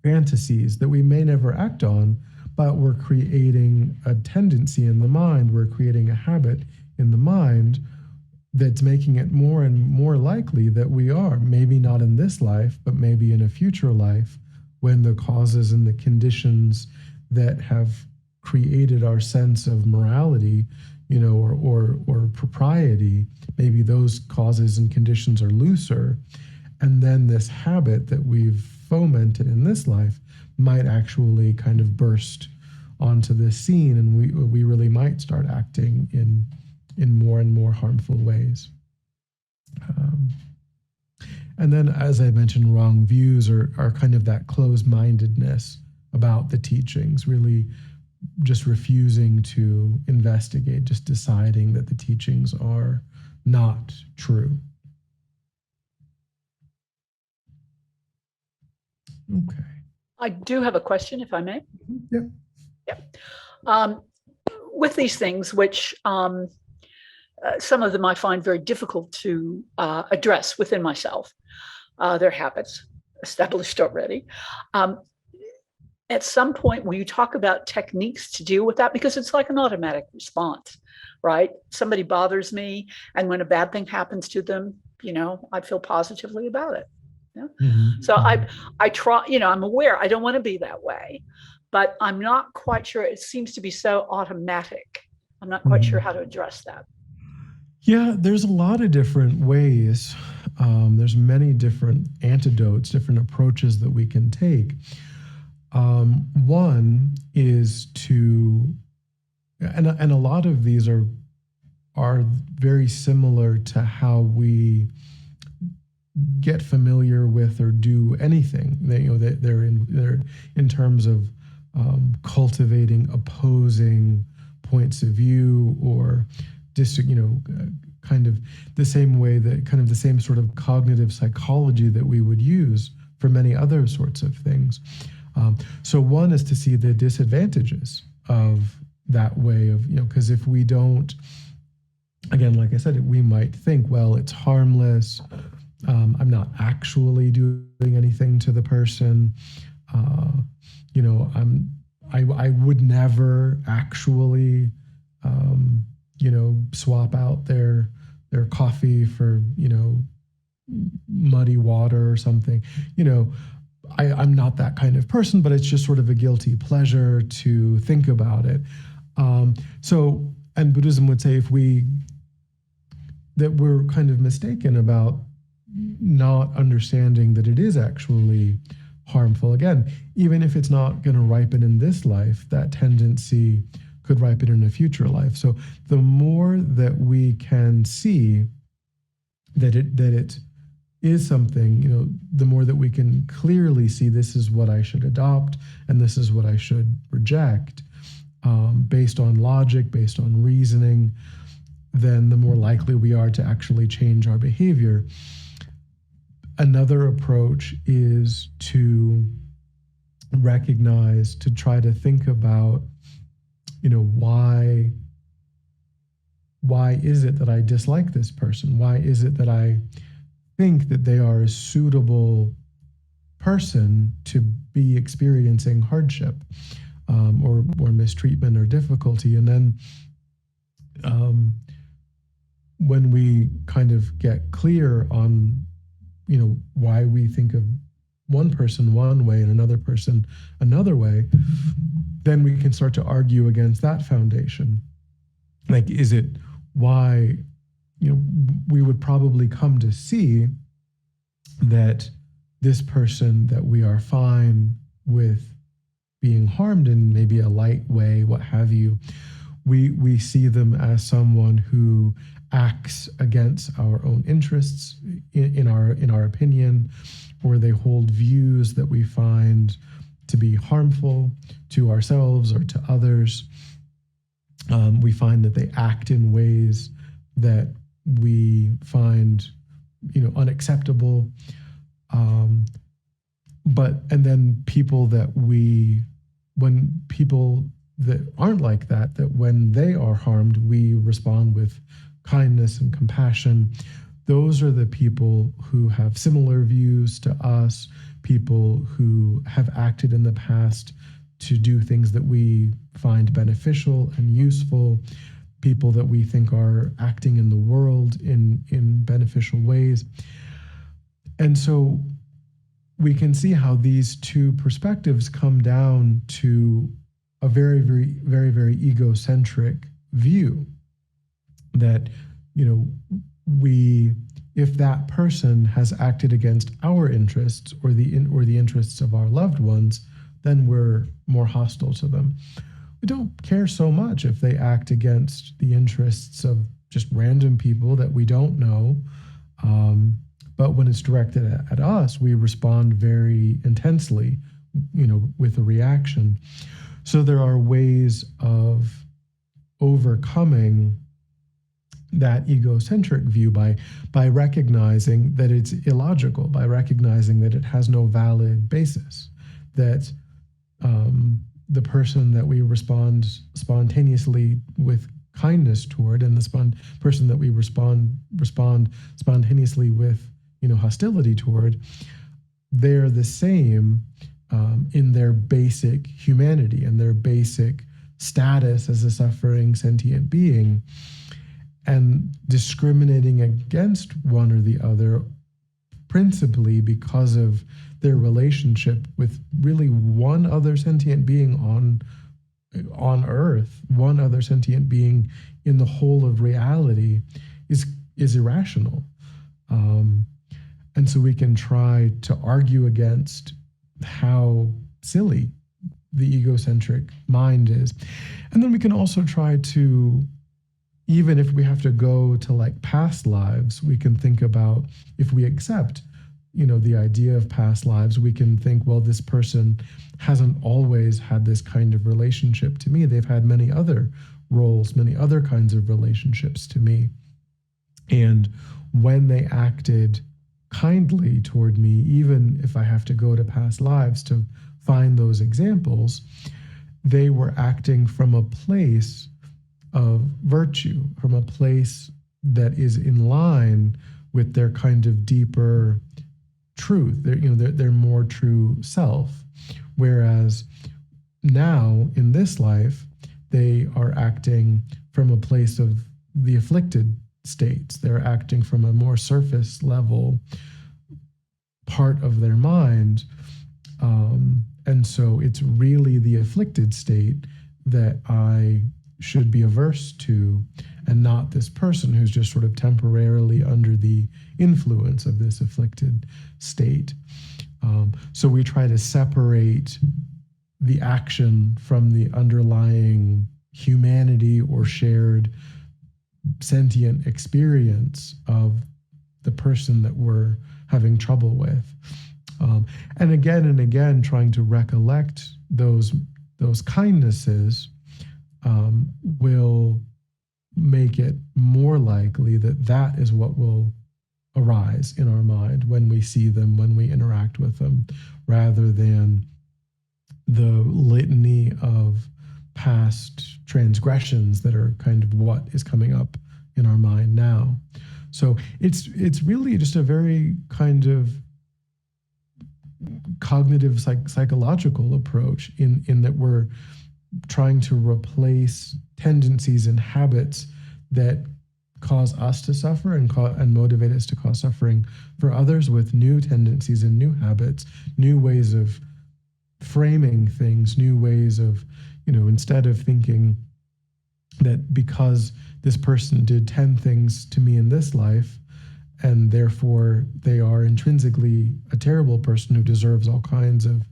fantasies that we may never act on, but we're creating a tendency in the mind, we're creating a habit in the mind that's making it more and more likely that we are, maybe not in this life, but maybe in a future life, when the causes and the conditions that have created our sense of morality, or propriety, maybe those causes and conditions are looser. And then this habit that we've fomented in this life might actually kind of burst onto the scene, and we really might start acting in more and more harmful ways. And then, as I mentioned, wrong views are kind of that closed-mindedness about the teachings, really just refusing to investigate, just deciding that the teachings are not true. Okay. I do have a question, if I may. Yeah. Yeah. With these things, which some of them I find very difficult to address within myself, their habits established already. At some point, will you talk about techniques to deal with that? Because it's like an automatic response, right? Somebody bothers me, and when a bad thing happens to them, I feel positively about it. Mm-hmm. So I try, I'm aware I don't want to be that way, but I'm not quite sure. It seems to be so automatic. I'm not quite sure how to address that. Yeah, there's a lot of different ways. There's many different antidotes, different approaches that we can take. One is to, and a lot of these are very similar to how we get familiar with or do anything. They're in terms of cultivating opposing points of view, or kind of the same way that kind of the same sort of cognitive psychology that we would use for many other sorts of things. So one is to see the disadvantages of that way of, because if we don't, again, like I said, we might think, well, it's harmless. I'm not actually doing anything to the person. I would never actually, swap out their coffee for, muddy water or something. I'm not that kind of person, but it's just sort of a guilty pleasure to think about it. And Buddhism would say that we're kind of mistaken about not understanding that it is actually harmful. Again, even if it's not going to ripen in this life, that tendency could ripen in a future life. So the more that we can see that it is something, the more that we can clearly see this is what I should adopt and this is what I should reject, based on logic, based on reasoning, then the more likely we are to actually change our behavior. Another approach is to recognize, to try to think about, why is it that I dislike this person? Why is it that I think that they are a suitable person to be experiencing hardship, or mistreatment or difficulty? And then when we kind of get clear on, why we think of one person one way and another person another way, then we can start to argue against that foundation. Like, is it why, we would probably come to see that this person that we are fine with being harmed in maybe a light way, what have you, we see them as someone who acts against our own interests, in our opinion, or they hold views that we find to be harmful to ourselves or to others. We find that they act in ways that we find, unacceptable. And then people that aren't like that when they are harmed, we respond with kindness and compassion. Those are the people who have similar views to us, people who have acted in the past to do things that we find beneficial and useful, people that we think are acting in the world in beneficial ways. And so we can see how these two perspectives come down to a very, very, very, very egocentric view that, if that person has acted against our interests or the interests of our loved ones, then we're more hostile to them. We don't care so much if they act against the interests of just random people that we don't know. But when it's directed at us, we respond very intensely, with a reaction. So there are ways of overcoming that egocentric view by recognizing that it's illogical, by recognizing that it has no valid basis, that the person that we respond spontaneously with kindness toward, and the person that we respond spontaneously with, hostility toward, they're the same in their basic humanity and their basic status as a suffering sentient being. And discriminating against one or the other principally because of their relationship with really one other sentient being on earth, one other sentient being in the whole of reality, is irrational. And so we can try to argue against how silly the egocentric mind is. And then we can also try to, even if we have to go to like past lives, we can think about, if we accept, the idea of past lives, we can think, well, this person hasn't always had this kind of relationship to me. They've had many other roles, many other kinds of relationships to me. And when they acted kindly toward me, even if I have to go to past lives to find those examples, they were acting from a place of virtue, from a place that is in line with their kind of deeper truth, their more true self. Whereas now in this life, they are acting from a place of the afflicted states. They're acting from a more surface level part of their mind. And so it's really the afflicted state that I should be averse to, and not this person who's just sort of temporarily under the influence of this afflicted state. So we try to separate the action from the underlying humanity or shared sentient experience of the person that we're having trouble with. And again, trying to recollect those kindnesses will make it more likely that is what will arise in our mind when we see them, when we interact with them, rather than litany of past transgressions that are kind of what is coming up in our mind now. So it's really just a very kind of cognitive psychological approach in that we're trying to replace tendencies and habits that cause us to suffer and motivate us to cause suffering for others with new tendencies and new habits, new ways of framing things, new ways of, instead of thinking that because this person did 10 things to me in this life, and therefore they are intrinsically a terrible person who deserves all kinds of,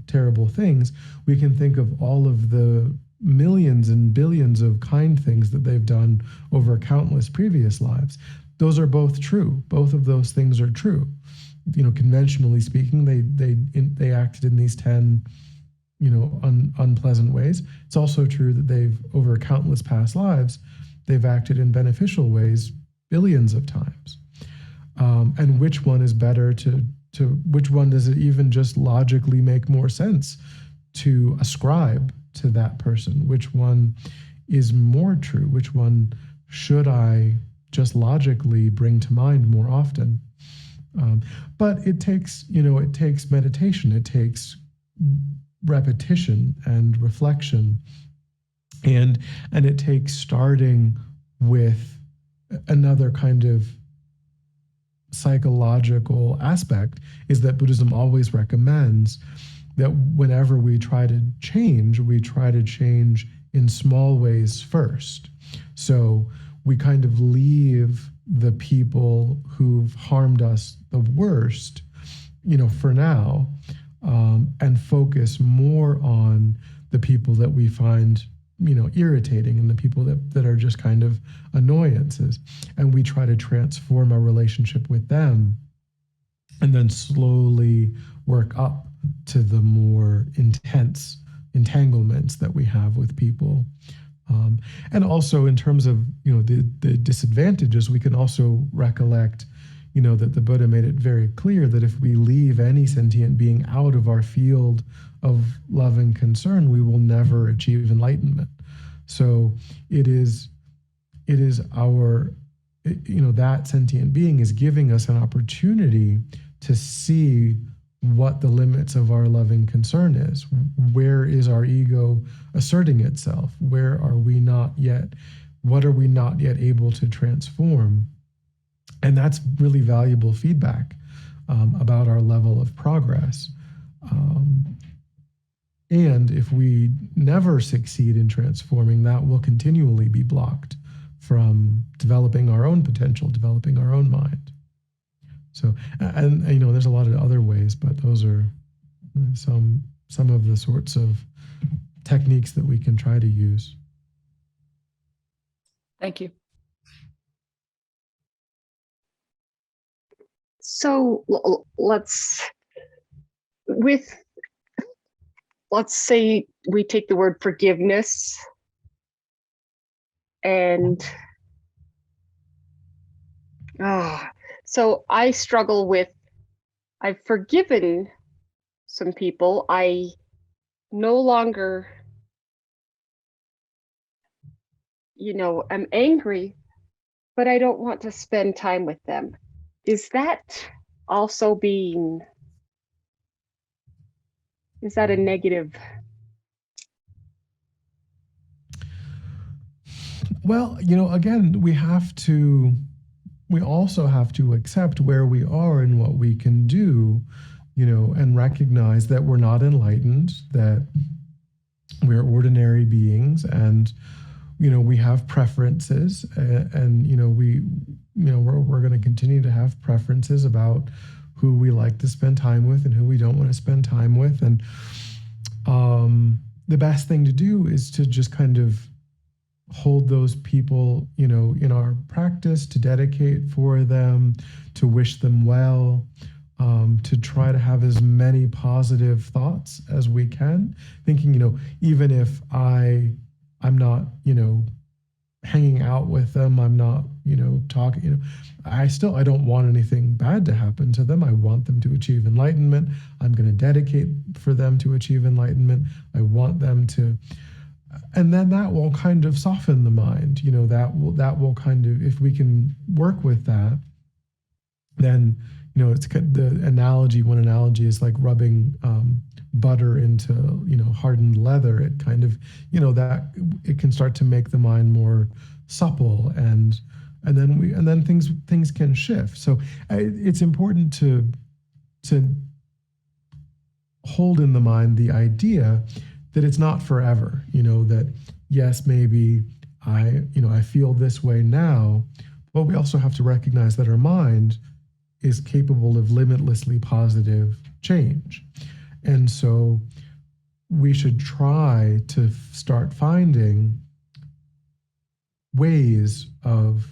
terrible things, we can think of all of the millions and billions of kind things that they've done over countless previous lives. Those are both true. Both of those things are true. Conventionally speaking, they acted in these 10, unpleasant ways. It's also true that they've, over countless past lives, they've acted in beneficial ways billions of times. And which one is better to which one does it even just logically make more sense to ascribe to that person? Which one is more true? Which one should I just logically bring to mind more often? But it takes meditation, it takes repetition and reflection, and it takes starting with another kind of psychological aspect, is that Buddhism always recommends that whenever we try to change in small ways first. So we kind of leave the people who've harmed us the worst, for now, and focus more on the people that we find, irritating, and the people that are just kind of annoyances. And we try to transform our relationship with them, and then slowly work up to the more intense entanglements that we have with people. And also in terms of, the disadvantages, we can also recollect, that the Buddha made it very clear that if we leave any sentient being out of our field of love and concern, we will never achieve enlightenment. So it is our, that sentient being is giving us an opportunity to see what the limits of our loving concern is. Where is our ego asserting itself? Where are we not yet? What are we not yet able to transform? And that's really valuable feedback about our level of progress. And if we never succeed in transforming, that will continually be blocked from developing our own potential, developing our own mind. So, and there's a lot of other ways, but those are some of the sorts of techniques that we can try to use. Thank you. So let's say we take the word forgiveness, and so I struggle with, I've forgiven some people. I no longer, am angry, but I don't want to spend time with them. Is that also is that a negative? Well, again, we also have to accept where we are and what we can do, and recognize that we're not enlightened, that we're ordinary beings, and, we have preferences, and we're going to continue to have preferences about who we like to spend time with and who we don't want to spend time with. And the best thing to do is to just kind of hold those people, in our practice, to dedicate for them, to wish them well, to try to have as many positive thoughts as we can, thinking, even if I'm not, hanging out with them, I'm not, talking, I don't want anything bad to happen to them. I want them to achieve enlightenment. I'm going to dedicate for them to achieve enlightenment. I want them to, and then that will kind of soften the mind. That will kind of, if we can work with that, then it's the analogy. One analogy is like rubbing butter into hardened leather. It kind of that it can start to make the mind more supple, and then things can shift. So it's important to hold in the mind the idea that it's not forever. That yes, maybe I feel this way now, but we also have to recognize that our mind is capable of limitlessly positive change. And so we should try to start finding ways of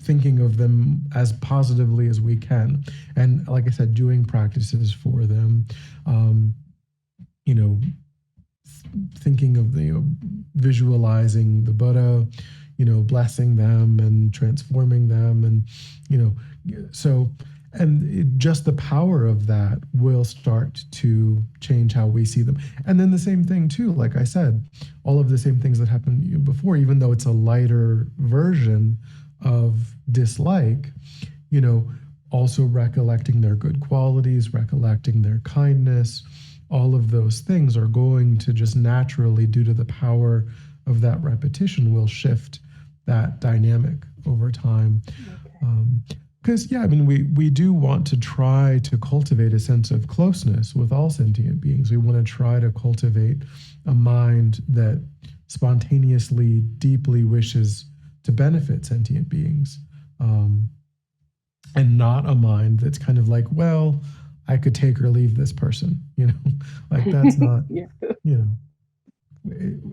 thinking of them as positively as we can. And like I said, doing practices for them, thinking of visualizing the Buddha, blessing them and transforming them, and just the power of that will start to change how we see them. And then the same thing too, like I said, all of the same things that happened before, even though it's a lighter version of dislike, also recollecting their good qualities, recollecting their kindness, all of those things are going to just naturally, due to the power of that repetition, will shift that dynamic over time. Because we do want to try to cultivate a sense of closeness with all sentient beings. We want to try to cultivate a mind that spontaneously, deeply wishes to benefit sentient beings, and not a mind that's kind of like, well, I could take or leave this person, like that's not,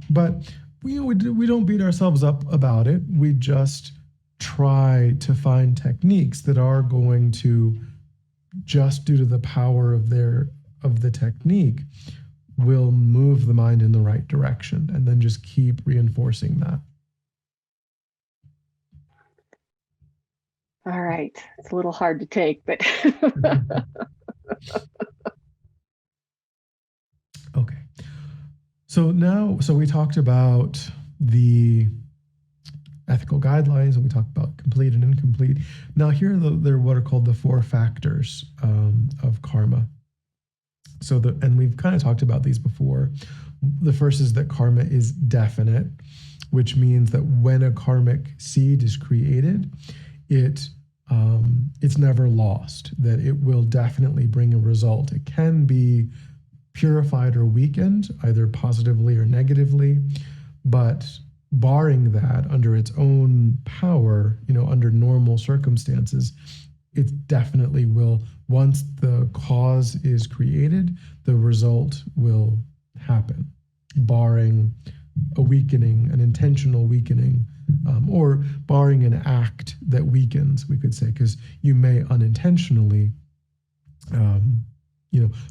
but we don't beat ourselves up about it. We just try to find techniques that are going to, just due to the power of the technique, will move the mind in the right direction, and then just keep reinforcing that. All right. It's a little hard to take, but okay. So we talked about the ethical guidelines, and we talked about complete and incomplete. Now here they're what are called the 4 factors of karma. And we've kind of talked about these before. The first is that karma is definite, which means that when a karmic seed is created, it's never lost, that it will definitely bring a result. It can be purified or weakened, either positively or negatively, but barring that, under its own power, under normal circumstances, it definitely will. Once the cause is created, the result will happen, barring a weakening, an intentional weakening, or barring an act that weakens, we could say, because you may unintentionally,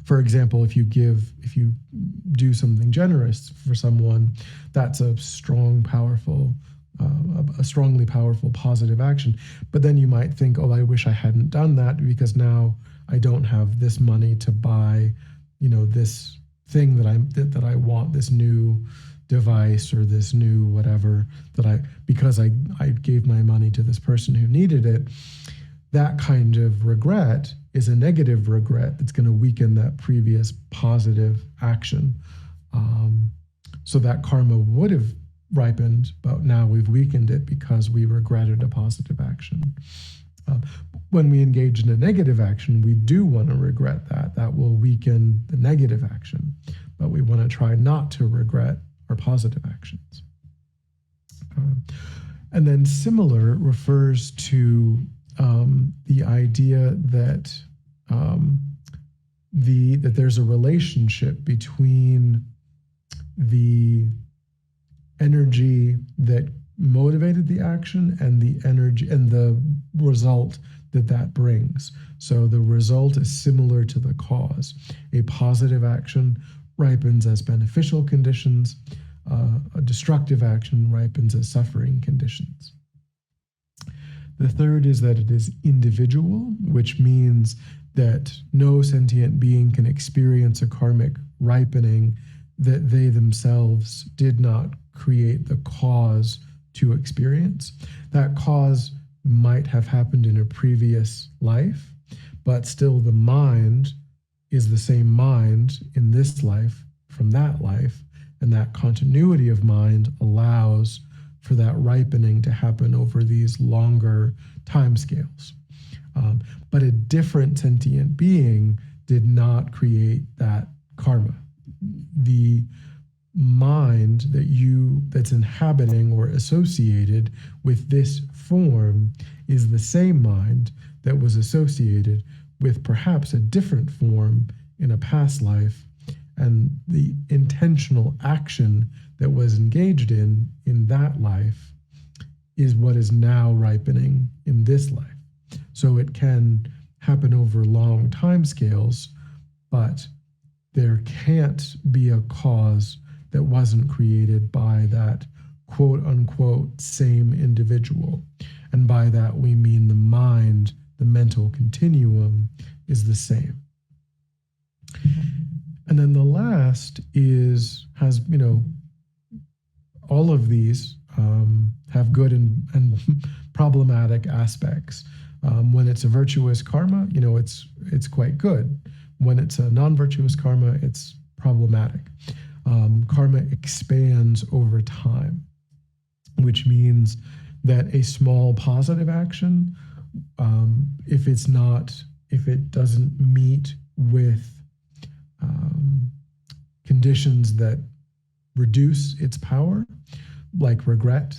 for example, if you do something generous for someone, that's a strongly powerful positive action. But then you might think, oh, I wish I hadn't done that, because now I don't have this money to buy, this thing that I want, this new device or this new whatever, because I gave my money to this person who needed it. That kind of regret is a negative regret that's going to weaken that previous positive action. So that karma would have ripened, but now we've weakened it because we regretted a positive action. When we engage in a negative action, we do want to regret that. That will weaken the negative action, but we want to try not to regret our positive actions. And then similar refers to the idea that that there's a relationship between the energy that motivated the action and the energy and the result that brings. So the result is similar to the cause. A positive action ripens as beneficial conditions. A destructive action ripens as suffering conditions. The third is that it is individual, which means that no sentient being can experience a karmic ripening that they themselves did not create the cause to experience. That cause might have happened in a previous life, but still the mind is the same mind in this life from that life, and that continuity of mind allows for that ripening to happen over these longer timescales. But a different sentient being did not create that karma. The mind that's inhabiting or associated with this form is the same mind that was associated with perhaps a different form in a past life, and the intentional action that was engaged in that life is what is now ripening in this life. So it can happen over long time scales, but there can't be a cause that wasn't created by that quote unquote same individual. And by that we mean the mind, the mental continuum is the same. And then the last has all of these have good and problematic aspects. When it's a virtuous karma, it's quite good. When it's a non-virtuous karma, it's problematic. Karma expands over time, which means that a small positive action, if it doesn't meet with conditions that reduce its power, like regret,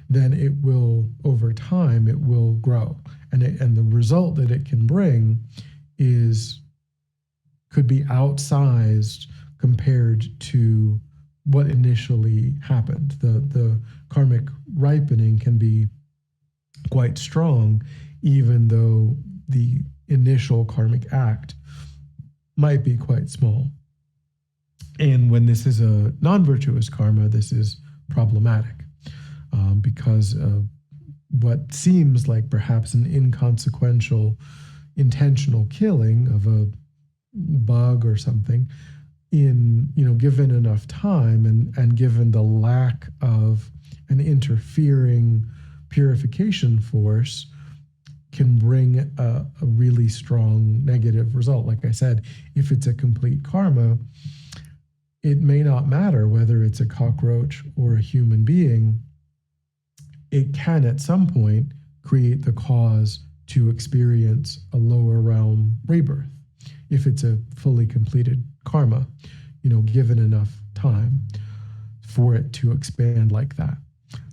then it will, over time, it will grow. And the result that it can bring could be outsized compared to what initially happened. The karmic ripening can be quite strong, even though the initial karmic act might be quite small. And when this is a non-virtuous karma, this is problematic because what seems like perhaps an inconsequential intentional killing of a bug or something, given enough time and given the lack of an interfering purification force, can bring a really strong negative result. Like I said, if it's a complete karma, it may not matter whether it's a cockroach or a human being. It can at some point create the cause to experience a lower realm rebirth if it's a fully completed karma, given enough time for it to expand like that.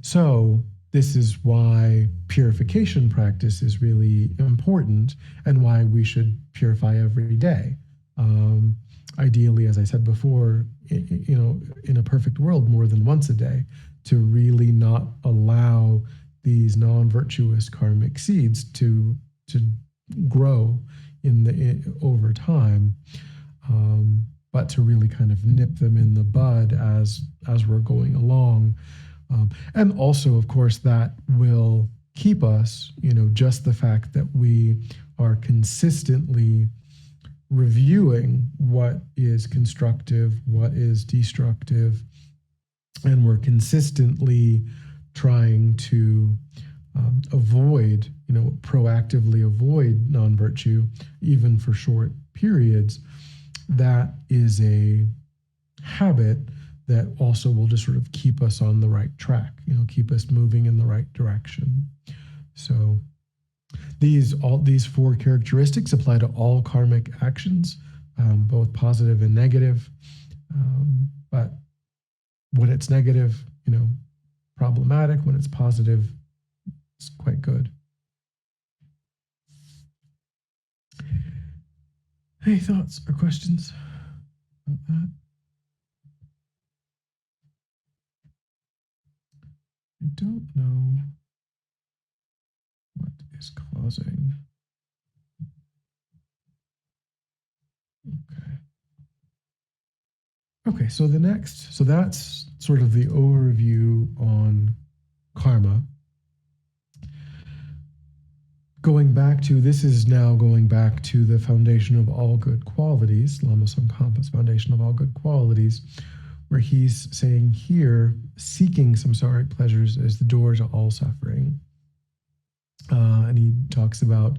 So this is why purification practice is really important and why we should purify every day. Ideally, as I said before, in a perfect world, more than once a day, to really not allow these non-virtuous karmic seeds to grow over time, but to really kind of nip them in the bud as we're going along. And also, of course, that will keep us, just the fact that we are consistently reviewing what is constructive, what is destructive, and we're consistently trying to proactively avoid non-virtue, even for short periods. That is a habit that also will just sort of keep us on the right track, keep us moving in the right direction. So these 4 characteristics apply to all karmic actions, both positive and negative. But when it's negative, problematic. When it's positive, it's quite good. Any thoughts or questions about that? I don't know what is causing. Okay, so that's sort of the overview on karma. this is now going back to the foundation of all good qualities, Lama Tsongkhapa's foundation of all good qualities, where he's saying here, seeking samsaric pleasures is the door to all suffering. And he talks about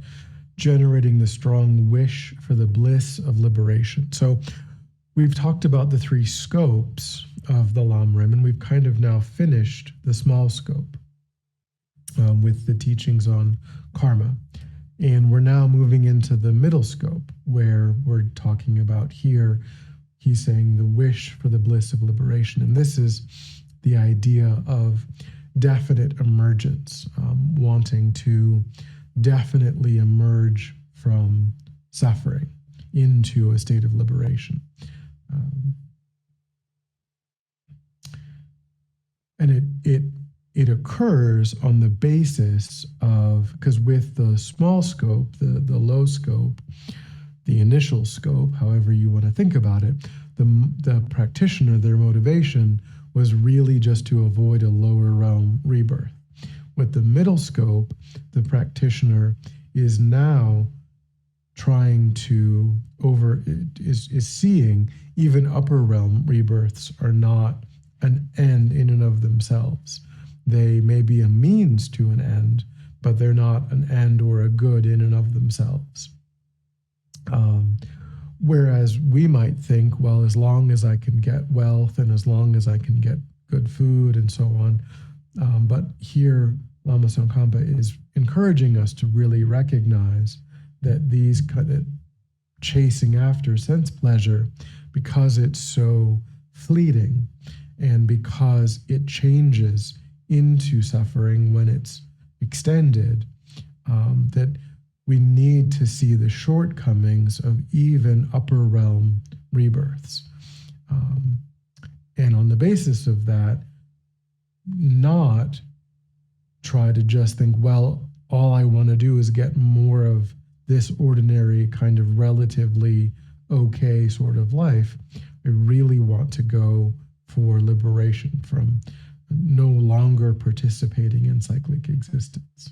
generating the strong wish for the bliss of liberation. So we've talked about the three scopes of the lamrim, and we've kind of now finished the small scope with the teachings on karma. And we're now moving into the middle scope, where we're talking about here, he's saying the wish for the bliss of liberation. And this is the idea of definite emergence, wanting to definitely emerge from suffering into a state of liberation. And it occurs on the basis of, because with the small scope, the low scope, the initial scope, however you want to think about it, the practitioner, their motivation was really just to avoid a lower realm rebirth. With the middle scope, the practitioner is now trying to is seeing even upper realm rebirths are not an end in and of themselves. They may be a means to an end, but they're not an end or a good in and of themselves. Whereas we might think, well, as long as I can get wealth and as long as I can get good food and so on. But here, Lama Tsongkhapa is encouraging us to really recognize that that chasing after sense pleasure, because it's so fleeting and because it changes into suffering when it's extended, that we need to see the shortcomings of even upper realm rebirths. And on the basis of that, not try to just think, well, all I want to do is get more of this ordinary kind of relatively okay sort of life. I really want to go for liberation from no longer participating in cyclic existence.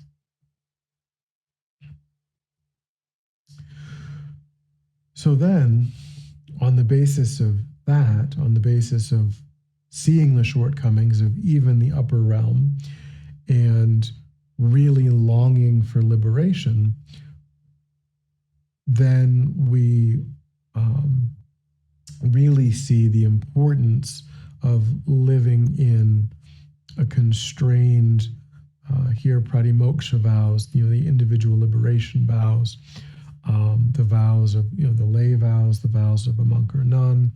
So then, on the basis of that, on the basis of seeing the shortcomings of even the upper realm and really longing for liberation, then we really see the importance of living in a constrained, here pratimoksha vows, the individual liberation vows, the vows of, the lay vows, the vows of a monk or nun,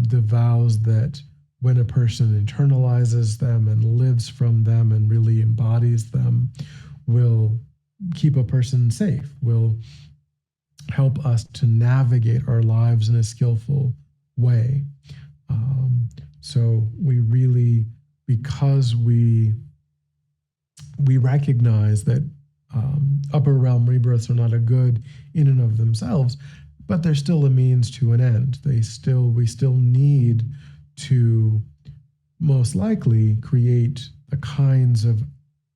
the vows that when a person internalizes them and lives from them and really embodies them, will keep a person safe, will help us to navigate our lives in a skillful way. So we really, because we recognize that upper realm rebirths are not a good in and of themselves, but they're still a means to an end. We still need to most likely create the kinds of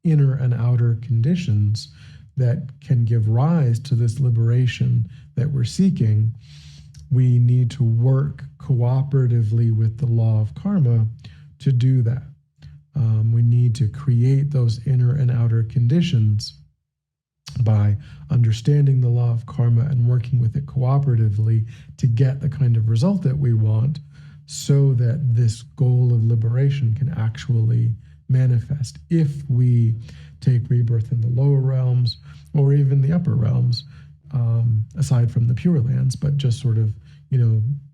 inner and outer conditions that can give rise to this liberation that we're seeking. We need to work cooperatively with the law of karma to do that. We need to create those inner and outer conditions by understanding the law of karma and working with it cooperatively to get the kind of result that we want, so that this goal of liberation can actually manifest. If we take rebirth in the lower realms or even the upper realms, aside from the Pure Lands, but just sort of,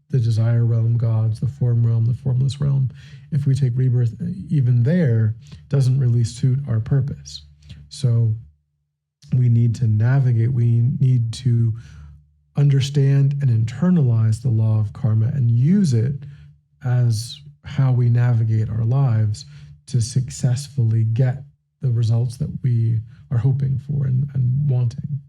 the desire realm gods, the form realm, the formless realm, if we take rebirth even there, doesn't really suit our purpose. So we need to navigate, we need to understand and internalize the law of karma and use it as how we navigate our lives to successfully get the results that we are hoping for and wanting.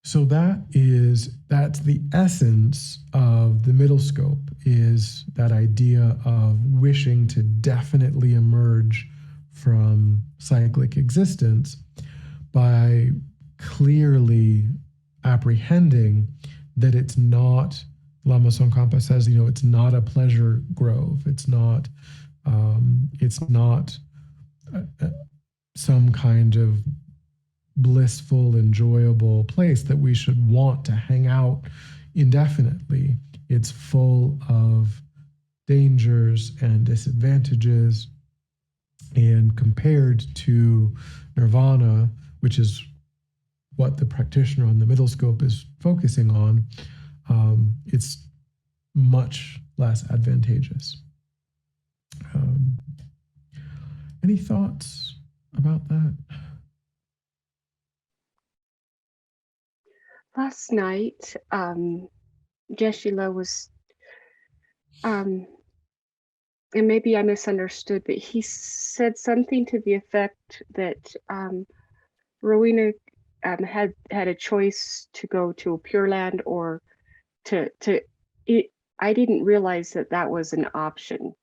So that's the essence of the middle scope, is that idea of wishing to definitely emerge from cyclic existence by clearly apprehending that it's not, Lama Tsongkhapa says, it's not a pleasure grove. It's not some kind of blissful, enjoyable place that we should want to hang out indefinitely. It's full of dangers and disadvantages. And compared to nirvana, which is what the practitioner on the middle scope is focusing on, it's much less advantageous. Any thoughts about that? Last night, Jeshila was, and maybe I misunderstood, but he said something to the effect that Rowena had a choice to go to a Pure Land or to it. I didn't realize that was an option.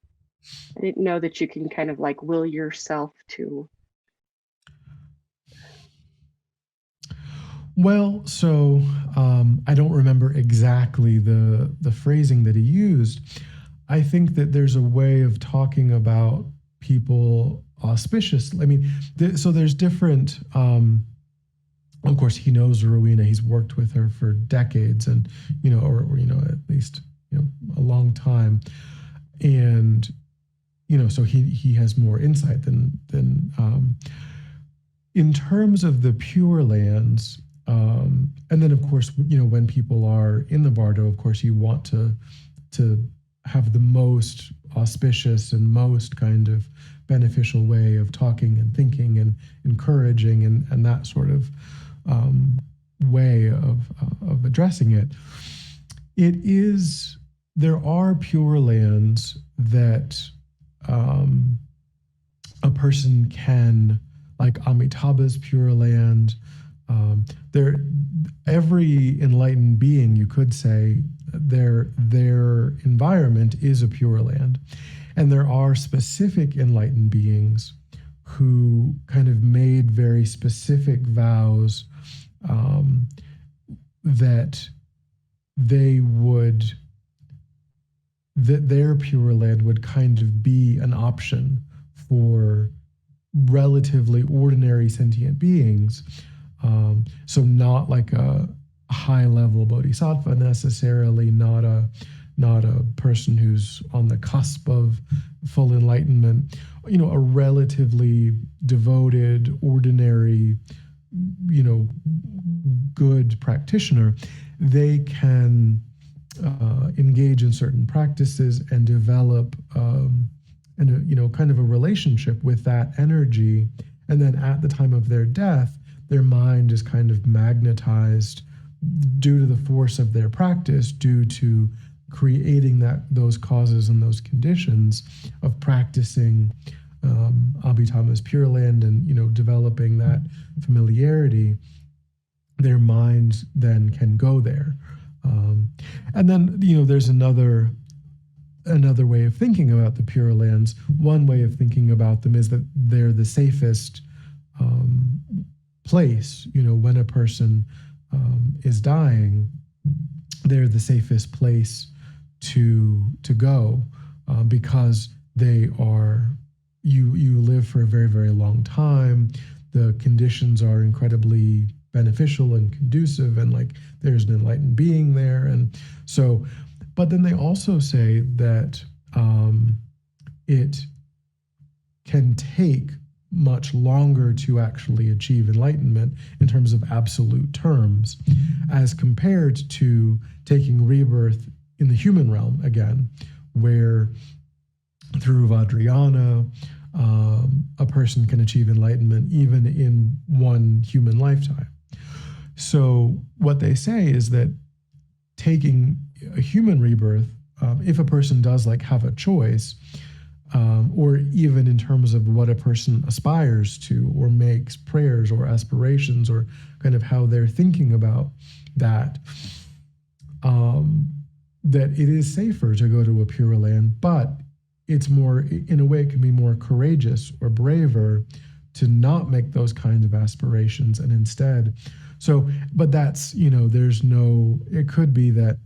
I didn't know that you can kind of like will yourself to. Well, so I don't remember exactly the phrasing that he used. I think that there's a way of talking about people auspiciously. I mean, so there's different. Of course, he knows Rowena. He's worked with her for decades, and or at least a long time, and so he has more insight than in terms of the Pure Lands. And then, of course, when people are in the Bardo, of course, you want to have the most auspicious and most kind of beneficial way of talking and thinking and encouraging and that sort of way of addressing it. There are Pure Lands that a person can, like Amitabha's Pure Land. Every enlightened being, you could say, their environment is a Pure Land, and there are specific enlightened beings who kind of made very specific vows that their Pure Land would kind of be an option for relatively ordinary sentient beings. So not like a high-level bodhisattva necessarily, not a person who's on the cusp of full enlightenment. A relatively devoted, ordinary, good practitioner. They can engage in certain practices and develop kind of a relationship with that energy, and then at the time of their death, their mind is kind of magnetized due to the force of their practice, due to creating those causes and those conditions of practicing Abhidhamma's Pure Land and developing that familiarity. Their mind then can go there, and then there's another way of thinking about the Pure Lands. One way of thinking about them is that they're the safest place. When a person is dying, they're the safest place to go because they are. You live for a very, very long time. The conditions are incredibly beneficial and conducive, and like there's an enlightened being there, and so. But then they also say that it can take much longer to actually achieve enlightenment in terms of absolute terms, as compared to taking rebirth in the human realm again, where through Vajrayana, a person can achieve enlightenment even in one human lifetime. So what they say is that taking a human rebirth, if a person does like have a choice, or even in terms of what a person aspires to or makes prayers or aspirations or kind of how they're thinking about that, that it is safer to go to a pure land, but it's more, in a way, it can be more courageous or braver to not make those kinds of aspirations and instead. So, but that's, there's no, it could be that,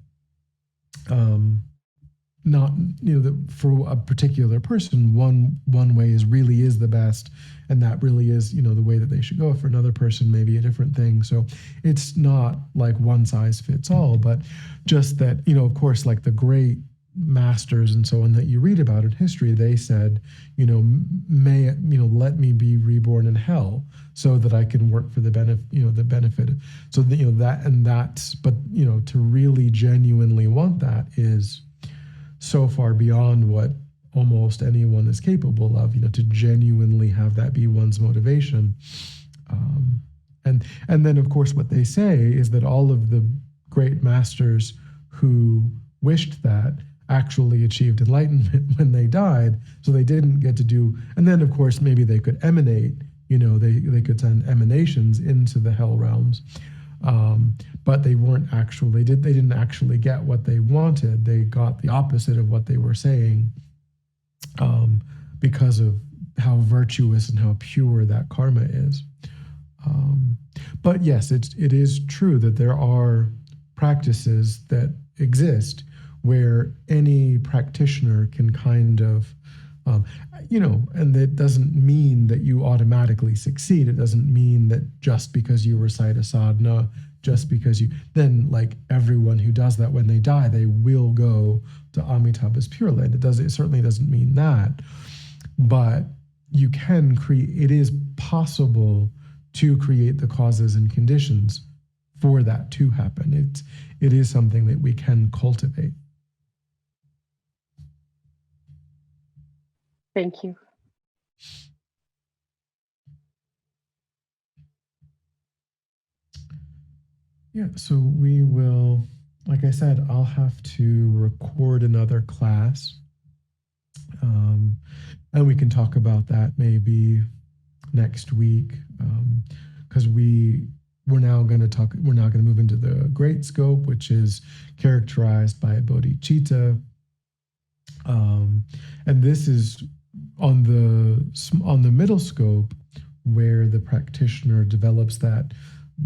not, that for a particular person, one way really is the best, and that really is, the way that they should go. For another person, maybe a different thing. So it's not like one size fits all, but just that, of course, like the great masters and so on that you read about in history, they said, may, let me be reborn in hell so that I can work for the benefit. So that, that, and that's, but, to really genuinely want that is so far beyond what almost anyone is capable of, to genuinely have that be one's motivation. And then, of course, what they say is that all of the great masters who wished that actually achieved enlightenment when they died, so they didn't get to do, and then, of course, maybe they could emanate, they could send emanations into the hell realms. But they weren't actually, they didn't actually get what they wanted. They got the opposite of what they were saying, because of how virtuous and how pure that karma is. But yes, it is true that there are practices that exist where any practitioner can kind of, and that doesn't mean that you automatically succeed. It doesn't mean that just because you recite a sadhana, just because then like everyone who does that when they die, they will go to Amitabha's Pure Land. It certainly doesn't mean that, but you can create, it is possible to create the causes and conditions for that to happen. It is something that we can cultivate. Thank you. Yeah, so we will, like I said, I'll have to record another class, and we can talk about that maybe next week, because we're now going to move into the great scope, which is characterized by bodhicitta, and this is on the middle scope, where the practitioner develops that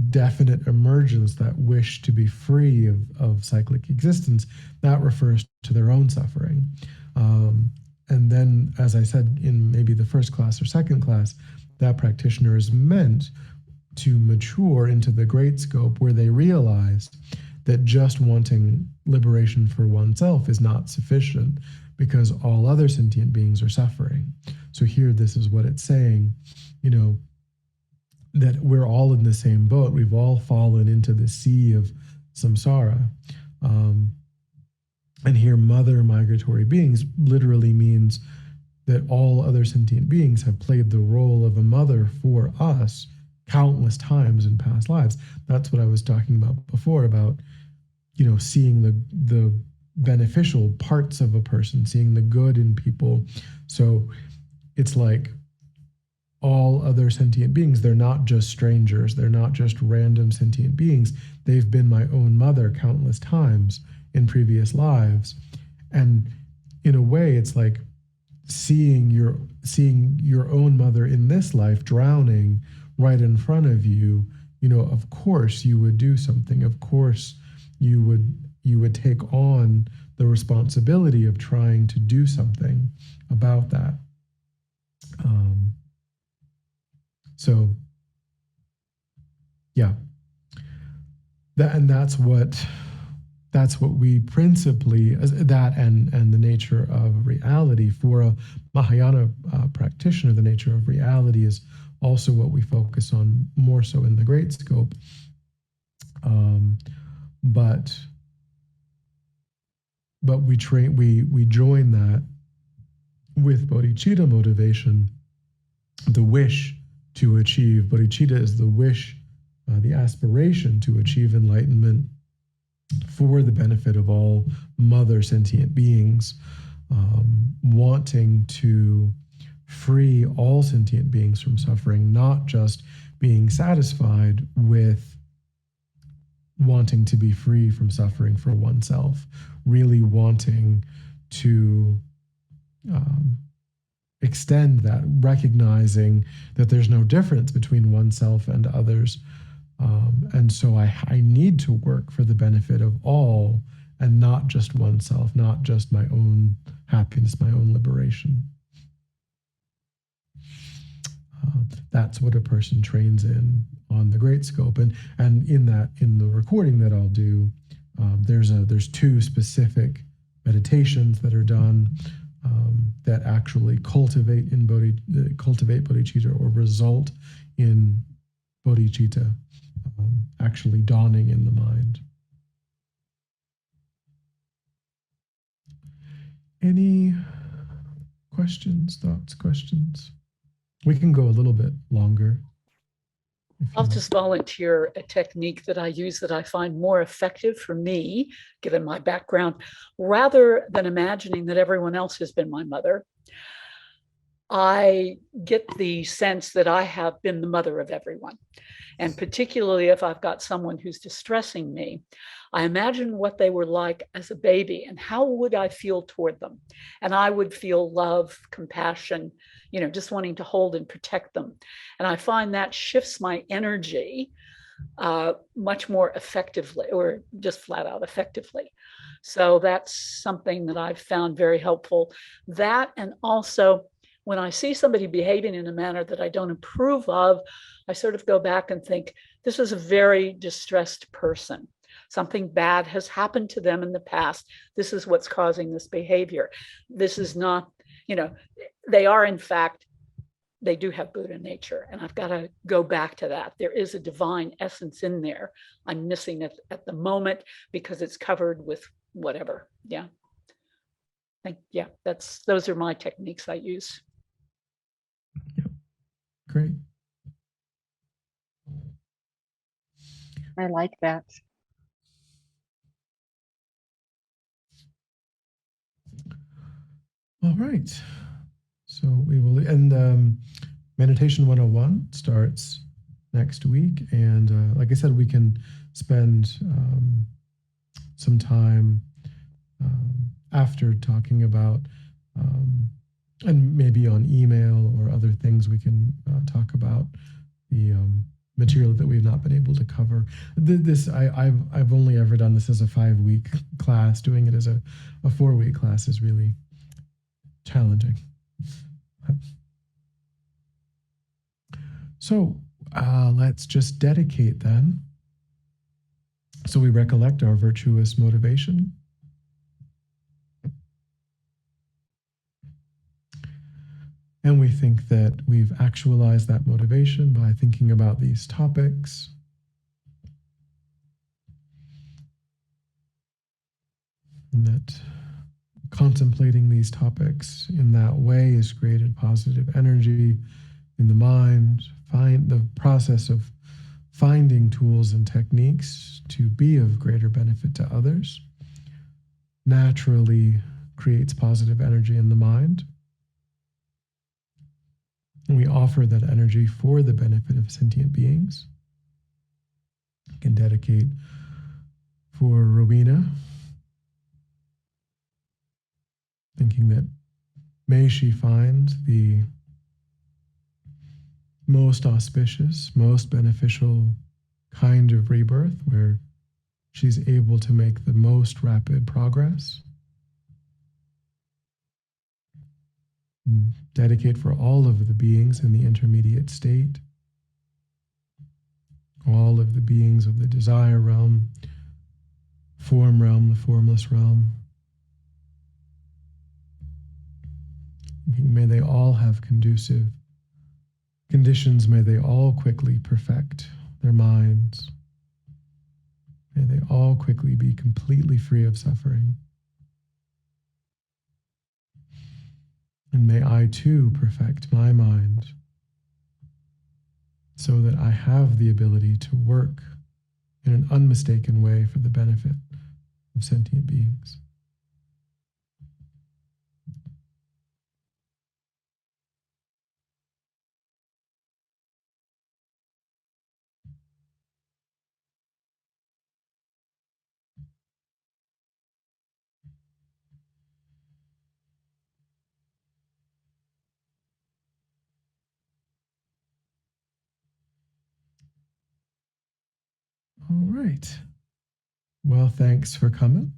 definite emergence, that wish to be free of cyclic existence. That refers to their own suffering. And then, as I said in maybe the first class or second class, that practitioner is meant to mature into the great scope, where they realize that just wanting liberation for oneself is not sufficient, because all other sentient beings are suffering. So here, this is what it's saying, that we're all in the same boat. We've all fallen into the sea of samsara. And here, mother migratory beings literally means that all other sentient beings have played the role of a mother for us countless times in past lives. That's what I was talking about before, about, seeing the beneficial parts of a person, seeing the good in people. So it's like all other sentient beings, they're not just strangers, they're not just random sentient beings. They've been my own mother countless times in previous lives. And in a way, it's like seeing your own mother in this life drowning right in front of you. Of course you would do something. Of course you would take on the responsibility of trying to do something about that. So yeah, that's what we principally, that and the nature of reality for a Mahayana practitioner. The nature of reality is also what we focus on more so in the great scope. But we join that with bodhicitta motivation, the wish to achieve. Bodhicitta is the wish, the aspiration to achieve enlightenment for the benefit of all mother sentient beings. wanting to free all sentient beings from suffering, not just being satisfied with wanting to be free from suffering for oneself, really wanting to extend that, recognizing that there's no difference between oneself and others. And so I need to work for the benefit of all and not just oneself, not just my own happiness, my own liberation. That's what a person trains in on the Great Scope. And in the recording that I'll do, there's two specific meditations that are done that actually cultivate bodhicitta, or result in bodhicitta actually dawning in the mind. Any questions, thoughts, questions? We can go a little bit longer. I'll just volunteer a technique that I use that I find more effective for me, given my background, rather than imagining that everyone else has been my mother. I get the sense that I have been the mother of everyone. And particularly if I've got someone who's distressing me, I imagine what they were like as a baby and how would I feel toward them. And I would feel love, compassion, just wanting to hold and protect them. And I find that shifts my energy much more effectively, or just flat out effectively. So that's something that I've found very helpful. That, and also when I see somebody behaving in a manner that I don't approve of, I sort of go back and think, this is a very distressed person. Something bad has happened to them in the past. This is what's causing this behavior. This is not, they are, in fact, they do have Buddha nature. And I've got to go back to that. There is a divine essence in there. I'm missing it at the moment because it's covered with whatever. Yeah. Those are my techniques I use. Yep. Great. I like that. All right. So we will, and Meditation 101 starts next week. And like I said, we can spend some time after talking about, and maybe on email or other things, we can talk about the material that we've not been able to cover. I've only ever done this as a 5-week class. Doing it as a 4-week class is really challenging. So let's just dedicate then. So we recollect our virtuous motivation. And we think that we've actualized that motivation by thinking about these topics. And that contemplating these topics in that way has created positive energy in the mind. Find the process of finding tools and techniques to be of greater benefit to others naturally creates positive energy in the mind. And we offer that energy for the benefit of sentient beings. You can dedicate for Rowena, thinking that may she find the most auspicious, most beneficial kind of rebirth where she's able to make the most rapid progress. And dedicate for all of the beings in the intermediate state, all of the beings of the desire realm, form realm, the formless realm. May they all have conducive conditions. May they all quickly perfect their minds. May they all quickly be completely free of suffering. And may I too perfect my mind so that I have the ability to work in an unmistaken way for the benefit of sentient beings. right. Well, thanks for coming.